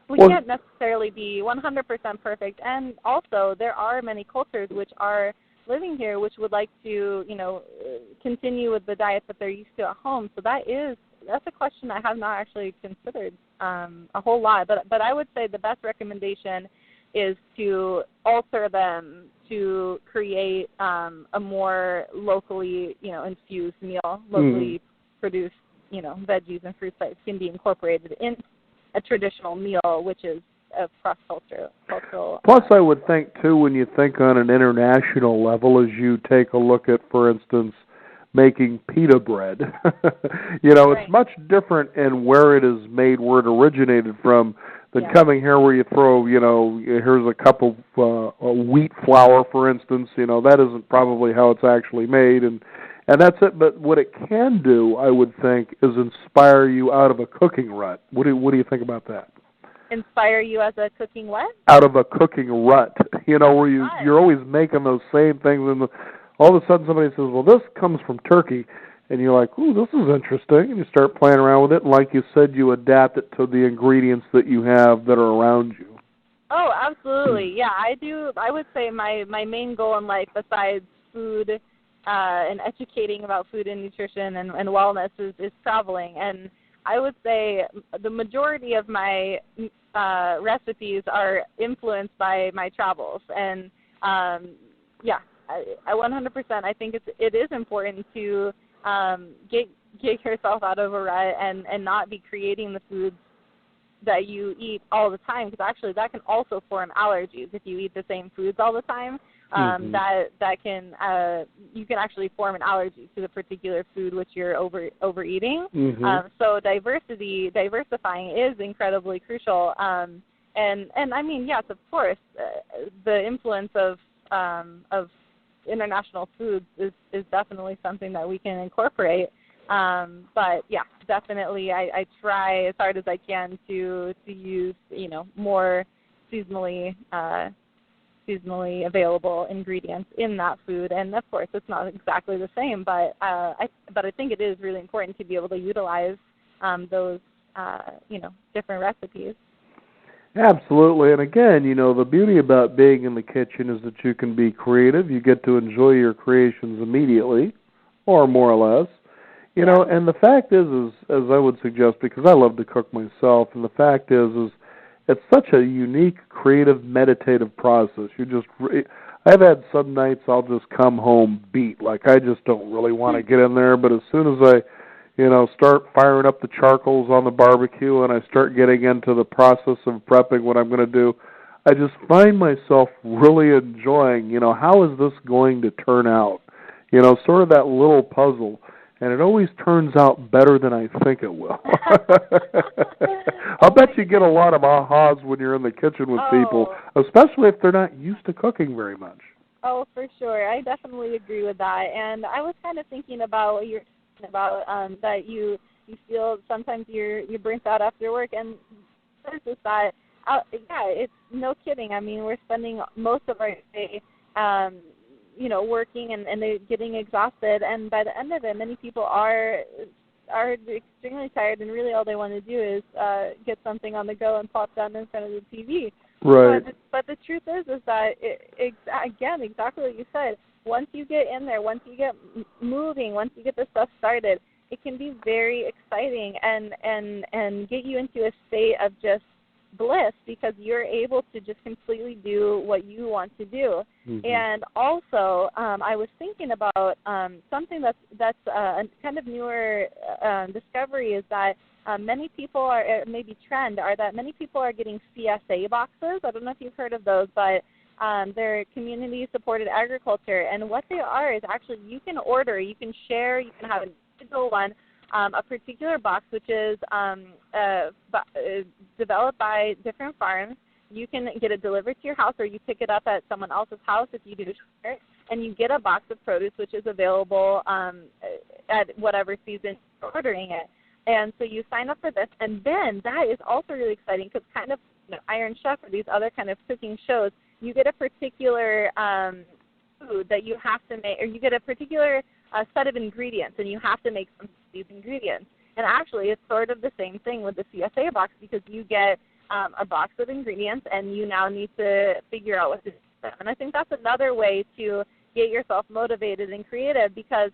Speaker 2: we can't necessarily be 100% perfect. And also, there are many cultures which are living here which would like to, continue with the diet that they're used to at home. So that's a question I have not actually considered a whole lot. But I would say the best recommendation is to alter them to create a more locally, infused meal, locally produced, veggies and fruits that can be incorporated in a traditional meal, which is of cross-cultural.
Speaker 1: Plus, I would think, too, when you think on an international level, as you take a look at, for instance, making pita bread, it's much different in where it is made, where it originated from, than coming here where you throw, here's a cup of wheat flour, for instance. That isn't probably how it's actually made, and that's it. But what it can do, I would think, is inspire you out of a cooking rut. What do you think about that?
Speaker 2: Inspire you as a cooking what?
Speaker 1: Out of a cooking rut, where you're always making those same things, and all of a sudden somebody says, well, this comes from Turkey. And you're like, ooh, this is interesting. And you start playing around with it. And like you said, you adapt it to the ingredients that you have that are around you.
Speaker 2: Oh, absolutely. Yeah, I do. I would say my main goal in life, besides food and educating about food and nutrition and wellness, is traveling. And I would say the majority of my recipes are influenced by my travels. And, I 100%, I think it is important to get yourself out of a rut and not be creating the foods that you eat all the time, because actually that can also form allergies if you eat the same foods all the time. that can you can actually form an allergy to the particular food which you're overeating. So diversifying is incredibly crucial. And I mean, yes, of course, the influence of international foods is definitely something that we can incorporate. But yeah, definitely, I try as hard as I can to use more seasonally available ingredients in that food. And of course, it's not exactly the same, but I think it is really important to be able to utilize those different recipes.
Speaker 1: Absolutely. And again, the beauty about being in the kitchen is that you can be creative. You get to enjoy your creations immediately, or more or less. And the fact is, as I would suggest, because I love to cook myself, and the fact is it's such a unique, creative, meditative process. I've had some nights I'll just come home beat. Like, I just don't really want to get in there, but as soon as I start firing up the charcoals on the barbecue and I start getting into the process of prepping what I'm going to do, I just find myself really enjoying, how is this going to turn out? Sort of that little puzzle. And it always turns out better than I think it will. I'll bet you get a lot of ahas when you're in the kitchen with people, especially if they're not used to cooking very much.
Speaker 2: Oh, for sure. I definitely agree with that. And I was kind of thinking about what you're talking about, that you feel sometimes you're burnt out after work. And there's just that, it's no kidding. I mean, we're spending most of our day working and they're getting exhausted, and by the end of it, many people are extremely tired, and really all they want to do is get something on the go and plop down in front of the TV.
Speaker 1: Right.
Speaker 2: But the truth is that again, exactly what you said. Once you get in there, once you get moving, once you get the stuff started, it can be very exciting and get you into a state of just bliss, because you're able to just completely do what you want to do. And also, I was thinking about something that's a kind of newer discovery, is that many people are, maybe trend, are that many people are getting CSA boxes. I don't know if you've heard of those, but they're community-supported agriculture. And what they are is actually you can order, you can share, you can have an individual one, a particular box which is developed by different farms. You can get it delivered to your house, or you pick it up at someone else's house if you do share it, and you get a box of produce which is available at whatever season you're ordering it. And so you sign up for this, and then that is also really exciting, because kind of Iron Chef or these other kind of cooking shows, you get a particular food that you have to make, or you get a particular set of ingredients, and you have to make some of these ingredients. And actually, it's sort of the same thing with the CSA box, because you get a box of ingredients, and you now need to figure out what to do with them. And I think that's another way to get yourself motivated and creative, because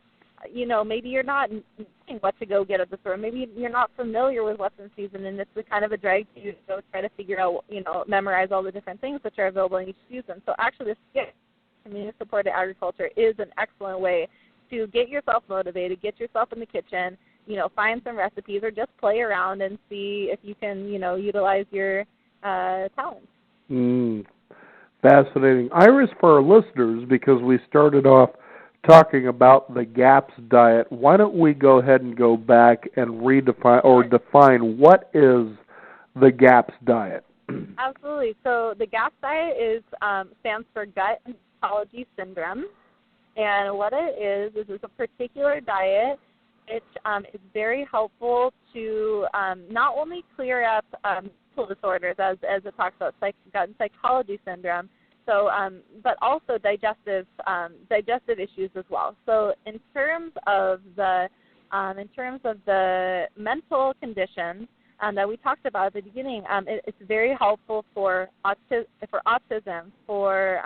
Speaker 2: maybe you're not knowing what to go get at the store. Maybe you're not familiar with what's in season, and it's kind of a drag to you to go try to figure out, memorize all the different things which are available in each season. So actually, this community-supported agriculture is an excellent way to get yourself motivated, get yourself in the kitchen, find some recipes, or just play around and see if you can, utilize your talents.
Speaker 1: Fascinating. Iris, for our listeners, because we started off talking about the GAPS diet, why don't we go ahead and go back and redefine or define what is the GAPS diet?
Speaker 2: Absolutely. So the GAPS diet stands for Gut Oncology Syndrome. And what it is it's a particular diet. It is very helpful to not only clear up mental disorders, as it talks about gut and psychology syndrome, so but also digestive issues as well. So in terms of the mental conditions that we talked about at the beginning, it's very helpful for autism, for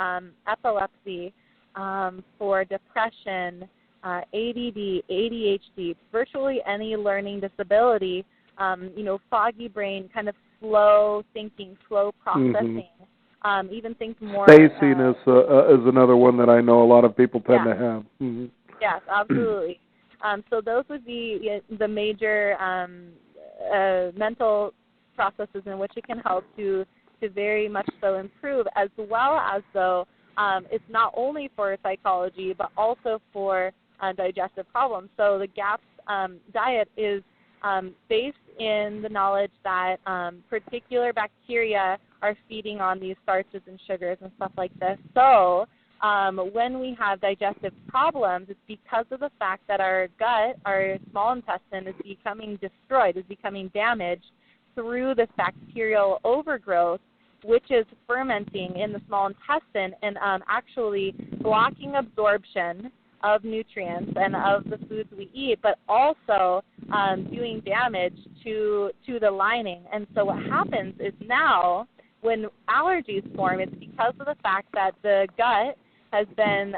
Speaker 2: epilepsy, for depression, ADD, ADHD, virtually any learning disability, foggy brain, kind of slow thinking, slow processing, even things more.
Speaker 1: Spaciness is another one that I know a lot of people tend to have. Mm-hmm.
Speaker 2: Yes, absolutely. So those would be the major mental processes in which it can help to very much so improve, as well as, though, it's not only for psychology but also for digestive problems. So the GAPS diet is based in the knowledge that particular bacteria are feeding on these starches and sugars and stuff like this. So when we have digestive problems, it's because of the fact that our gut, our small intestine, is becoming destroyed, is becoming damaged through this bacterial overgrowth, which is fermenting in the small intestine and actually blocking absorption of nutrients and of the foods we eat, but also doing damage to the lining. And so what happens is now when allergies form, it's because of the fact that the gut has been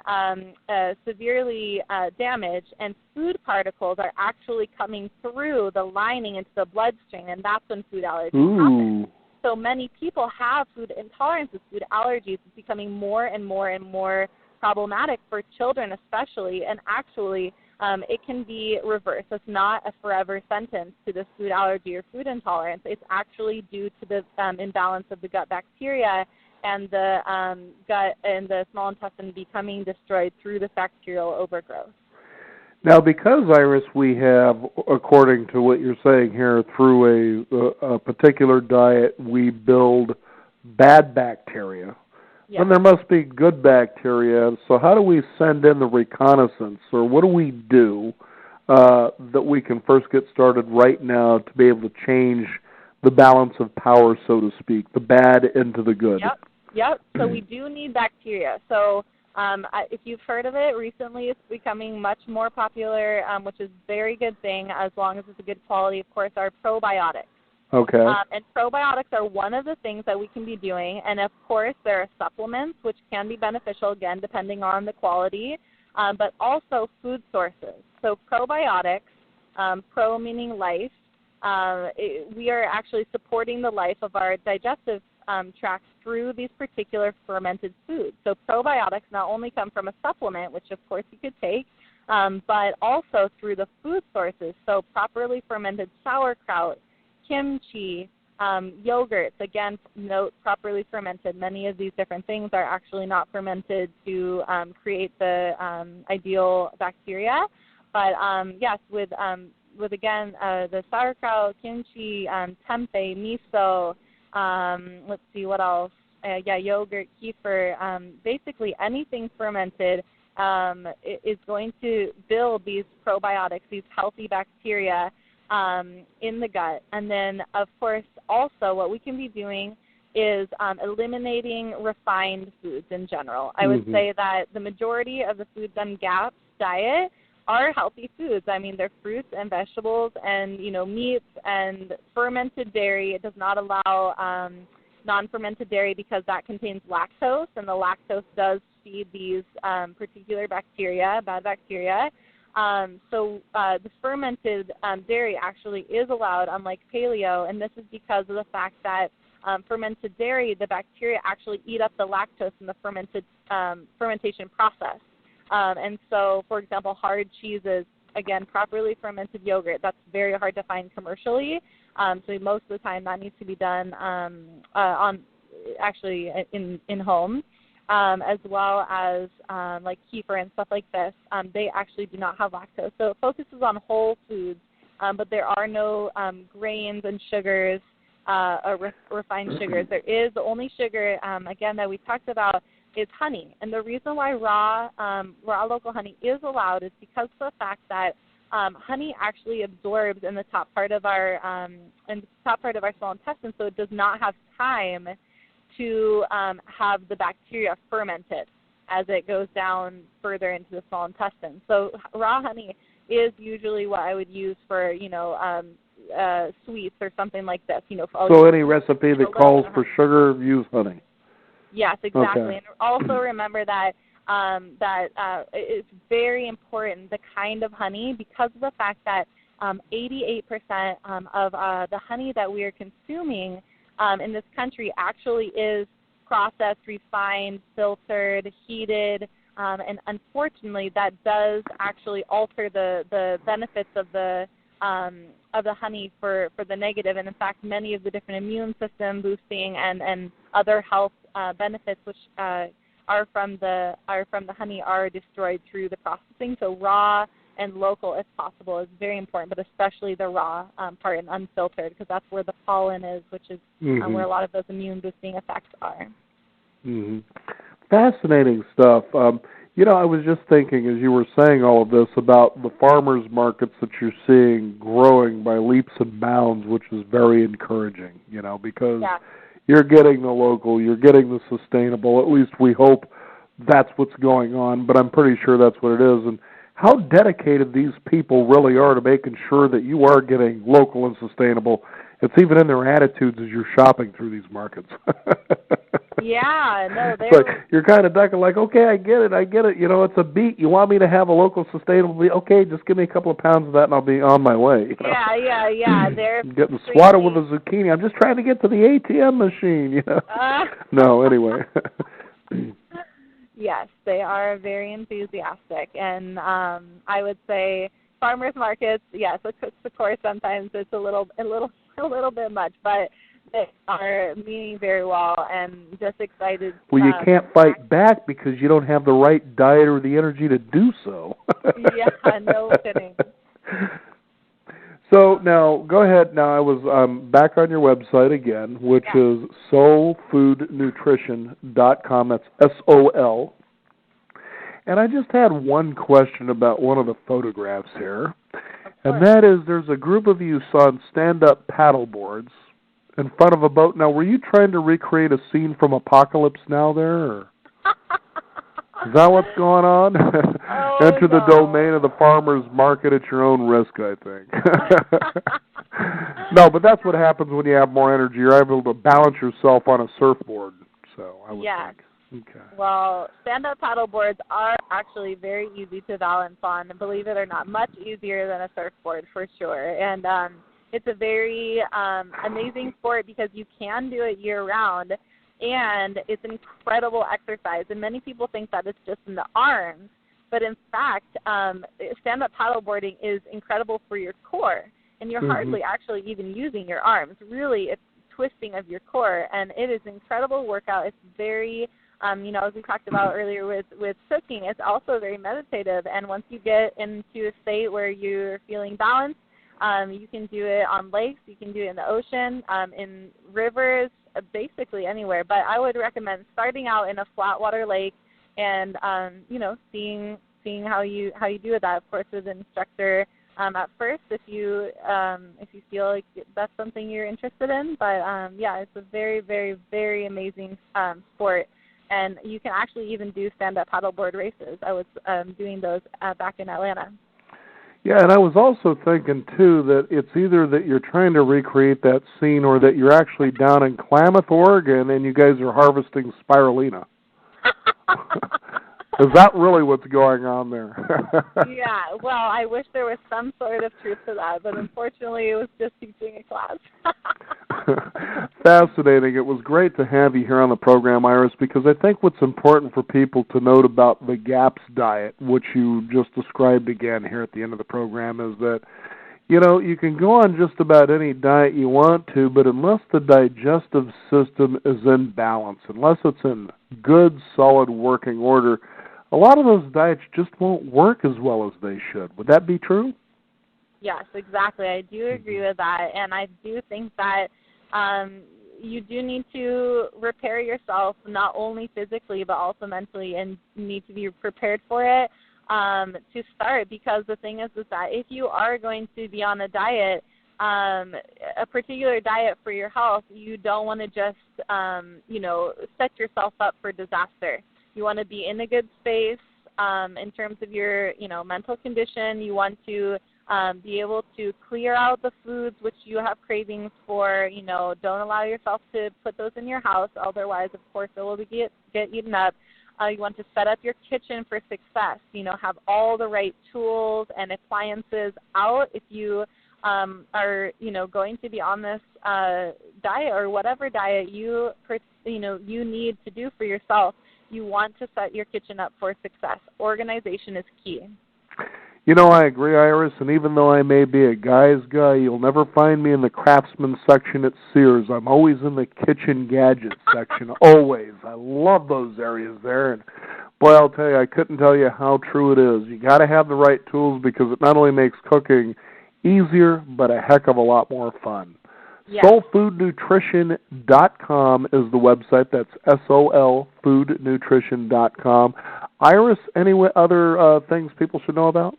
Speaker 2: severely damaged, and food particles are actually coming through the lining into the bloodstream, and that's when food allergies happen. So many people have food intolerances, food allergies. It's becoming more and more and more problematic for children especially, and actually it can be reversed. It's not a forever sentence to this food allergy or food intolerance. It's actually due to the imbalance of the gut bacteria and the gut and the small intestine becoming destroyed through this bacterial overgrowth.
Speaker 1: Now, because, Iris, we have, according to what you're saying here, through a particular diet, we build bad bacteria.
Speaker 2: Yeah.
Speaker 1: And there must be good bacteria. So how do we send in the reconnaissance, or what do we do that we can first get started right now to be able to change the balance of power, so to speak, the bad into the good?
Speaker 2: Yep. So we do need bacteria. So if you've heard of it, recently it's becoming much more popular, which is a very good thing as long as it's a good quality, of course, are probiotics.
Speaker 1: Okay.
Speaker 2: And probiotics are one of the things that we can be doing. And, of course, there are supplements, which can be beneficial, again, depending on the quality, but also food sources. So probiotics, pro meaning life, we are actually supporting the life of our digestive tract through these particular fermented foods. So probiotics not only come from a supplement, which, of course, you could take, but also through the food sources. So properly fermented sauerkraut, kimchi, yogurts, again, note properly fermented. Many of these different things are actually not fermented to create the ideal bacteria. But yes, with again, the sauerkraut, kimchi, tempeh, miso, let's see what else. Yogurt, kefir, basically anything fermented is going to build these probiotics, these healthy bacteria in the gut. And then, of course, also what we can be doing is eliminating refined foods in general. I would say that the majority of the foods on GAPS diet are healthy foods. I mean, they're fruits and vegetables and, meats and fermented dairy. It does not allow non-fermented dairy because that contains lactose, and the lactose does feed these particular bacteria, bad bacteria. So the fermented dairy actually is allowed, unlike paleo, and this is because of the fact that fermented dairy, the bacteria actually eat up the lactose in the fermentation process. And so, for example, hard cheeses, again, properly fermented yogurt, that's very hard to find commercially. So most of the time that needs to be done in home. As well as like kefir and stuff like this, they actually do not have lactose. So it focuses on whole foods, but there are no grains and sugars or refined sugars. There is the only sugar, again, that we talked about is honey. And the reason why raw local honey is allowed is because of the fact that honey actually absorbs in the top part of our small intestine, so it does not have time to have the bacteria fermented as it goes down further into the small intestine. So raw honey is usually what I would use for, sweets or something like this.
Speaker 1: So any recipe that calls for sugar, use honey.
Speaker 2: Yes, exactly.
Speaker 1: Okay.
Speaker 2: And also remember that it's very important, the kind of honey, because of the fact that 88% of the honey that we are consuming in this country actually is processed, refined, filtered, heated, and unfortunately that does actually alter the benefits of the honey for the negative. And in fact, many of the different immune system boosting and other health benefits which are from the honey are destroyed through the processing. So raw and local, if possible, is very important, but especially the raw part and unfiltered, because that's where the pollen is, which is where a lot of those immune boosting effects are.
Speaker 1: Mm-hmm. Fascinating stuff. I was just thinking as you were saying all of this about the farmers markets that you're seeing growing by leaps and bounds, which is very encouraging, because you're getting the local, you're getting the sustainable. At least we hope that's what's going on, but I'm pretty sure that's what it is. And how dedicated these people really are to making sure that you are getting local and sustainable. It's even in their attitudes as you're shopping through these markets.
Speaker 2: Yeah, no, they're...
Speaker 1: It's like you're kind of ducking like, okay, I get it. It's a beet. You want me to have a local sustainable beet? Okay, just give me a couple of pounds of that and I'll be on my way.
Speaker 2: Yeah. They're
Speaker 1: getting swatted with a zucchini. I'm just trying to get to the ATM machine, No, anyway.
Speaker 2: Yes, they are very enthusiastic, and I would say farmers markets. Yes, of course, sometimes it's a little bit much, but they are meaning very well and just excited.
Speaker 1: Well, you can't fight back because you don't have the right diet or the energy to do so.
Speaker 2: Yeah, no kidding.
Speaker 1: So now, go ahead. Now I was back on your website again, which is soulfoodnutrition.com. That's SOL. And I just had one question about one of the photographs here, and that is there's a group of you on stand-up paddle boards in front of a boat. Now, were you trying to recreate a scene from Apocalypse Now there? Or? Is that what's going on? Enter the domain of the farmer's market at your own risk, I think. No, but that's what happens when you have more energy. You're able to balance yourself on a surfboard. So I would think. Okay.
Speaker 2: Well, stand-up paddle boards are actually very easy to balance on, and believe it or not, much easier than a surfboard for sure. And it's a very amazing sport because you can do it year-round, and it's an incredible exercise. And many people think that it's just in the arms, but in fact, stand-up paddleboarding is incredible for your core, and you're hardly actually even using your arms. Really, it's twisting of your core, and it is an incredible workout. It's very, as we talked about earlier with cooking, it's also very meditative. And once you get into a state where you're feeling balanced, you can do it on lakes, you can do it in the ocean, in rivers, basically anywhere. But I would recommend starting out in a flat water lake and seeing how you do it. That, of course, with an instructor at first, if you feel like that's something you're interested in. But it's a very, very, very amazing sport, and you can actually even do stand-up paddleboard races. I was doing those back in Atlanta.
Speaker 1: Yeah, and I was also thinking, too, that it's either that you're trying to recreate that scene or that you're actually down in Klamath, Oregon, and you guys are harvesting spirulina. Is that really what's going on there?
Speaker 2: Yeah, well, I wish there was some sort of truth to that, but unfortunately it was just teaching a class.
Speaker 1: Fascinating. It was great to have you here on the program, Iris, because I think what's important for people to note about the GAPS diet, which you just described again here at the end of the program, is that, you can go on just about any diet you want to, but unless the digestive system is in balance, unless it's in good, solid working order, a lot of those diets just won't work as well as they should. Would that be true?
Speaker 2: Yes, exactly. I do agree with that, and I do think that you do need to repair yourself not only physically but also mentally, and need to be prepared for it to start, because the thing is that if you are going to be on a diet, a particular diet for your health, you don't want to just, set yourself up for disaster. You want to be in a good space in terms of your, mental condition. You want to be able to clear out the foods which you have cravings for. Don't allow yourself to put those in your house. Otherwise, of course, it will get eaten up. You want to set up your kitchen for success. Have all the right tools and appliances out if you are, going to be on this diet or whatever diet you need to do for yourself. You want to set your kitchen up for success. Organization is key.
Speaker 1: You know, I agree, Iris, and even though I may be a guy's guy, you'll never find me in the craftsman section at Sears. I'm always in the kitchen gadget section, always. I love those areas there, and boy, I'll tell you, I couldn't tell you how true it is. You got to have the right tools because it not only makes cooking easier, but a heck of a lot more fun.
Speaker 2: Yeah.
Speaker 1: SoulFoodNutrition.com is the website. That's SOLFoodNutrition.com. Iris, any other things people should know about?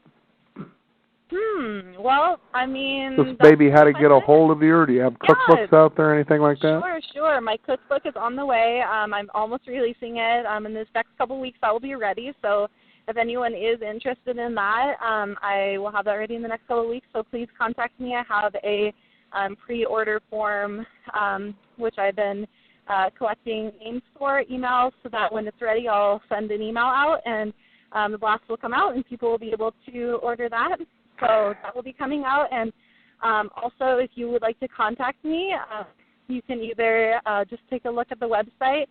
Speaker 2: Well, I mean...
Speaker 1: Just maybe how to get a hold of you, or do you have cookbooks out there, anything like that?
Speaker 2: Sure. My cookbook is on the way. I'm almost releasing it. In this next couple weeks, I will be ready. So if anyone is interested in that, I will have that ready in the next couple of weeks. So please contact me. I have a pre-order form, which I've been collecting names for, emails, so that when it's ready, I'll send an email out, and the blast will come out, and people will be able to order that. So that will be coming out. And also, if you would like to contact me, you can either just take a look at the website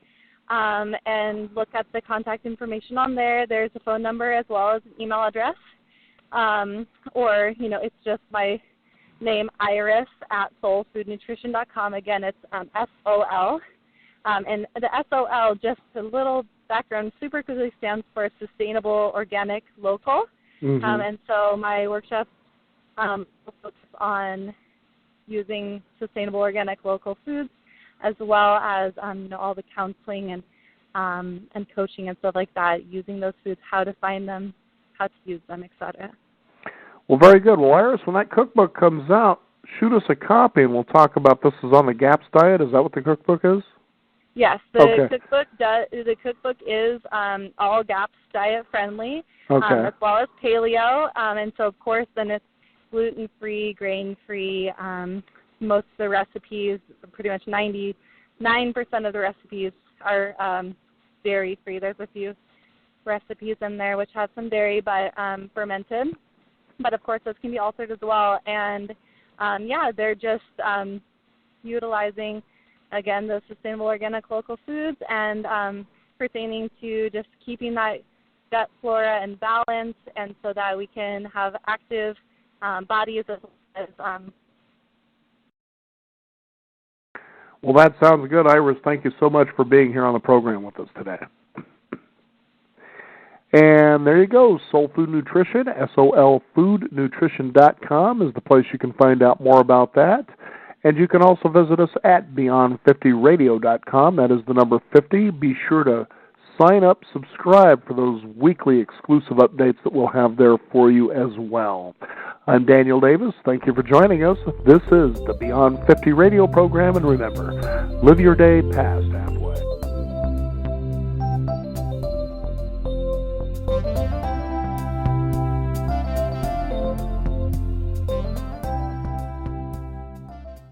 Speaker 2: and look at the contact information on there. There's a phone number as well as an email address. Or, it's just my name, Iris, at soulfoodnutrition.com. Again, it's SOL. And the SOL, just a little background, super quickly stands for Sustainable, Organic, Local. And so my workshop focus on using sustainable, organic, local foods, as well as all the counseling and coaching and stuff like that, using those foods, how to find them, how to use them, etc.
Speaker 1: Well, very good. Well, Iris, when that cookbook comes out, shoot us a copy, and we'll talk about this is on the GAPS diet. Is that what the cookbook is?
Speaker 2: Yes, the cookbook is all GAPS diet friendly, as well as paleo, and so of course then it's gluten-free, grain-free. Most of the recipes, pretty much 99% of the recipes are dairy-free. There's a few recipes in there which have some dairy, but fermented. But of course those can be altered as well, and they're just utilizing, again, the sustainable, organic, local foods, and pertaining to just keeping that gut flora in balance, and so that we can have active bodies as
Speaker 1: Well, that sounds good, Iris. Thank you so much for being here on the program with us today. And there you go, Soul Food Nutrition, SOLFoodNutrition.com is the place you can find out more about that. And you can also visit us at Beyond50Radio.com. That is the number 50. Be sure to sign up, subscribe for those weekly exclusive updates that we'll have there for you as well. I'm Daniel Davis. Thank you for joining us. This is the Beyond 50 Radio program. And remember, live your day past after.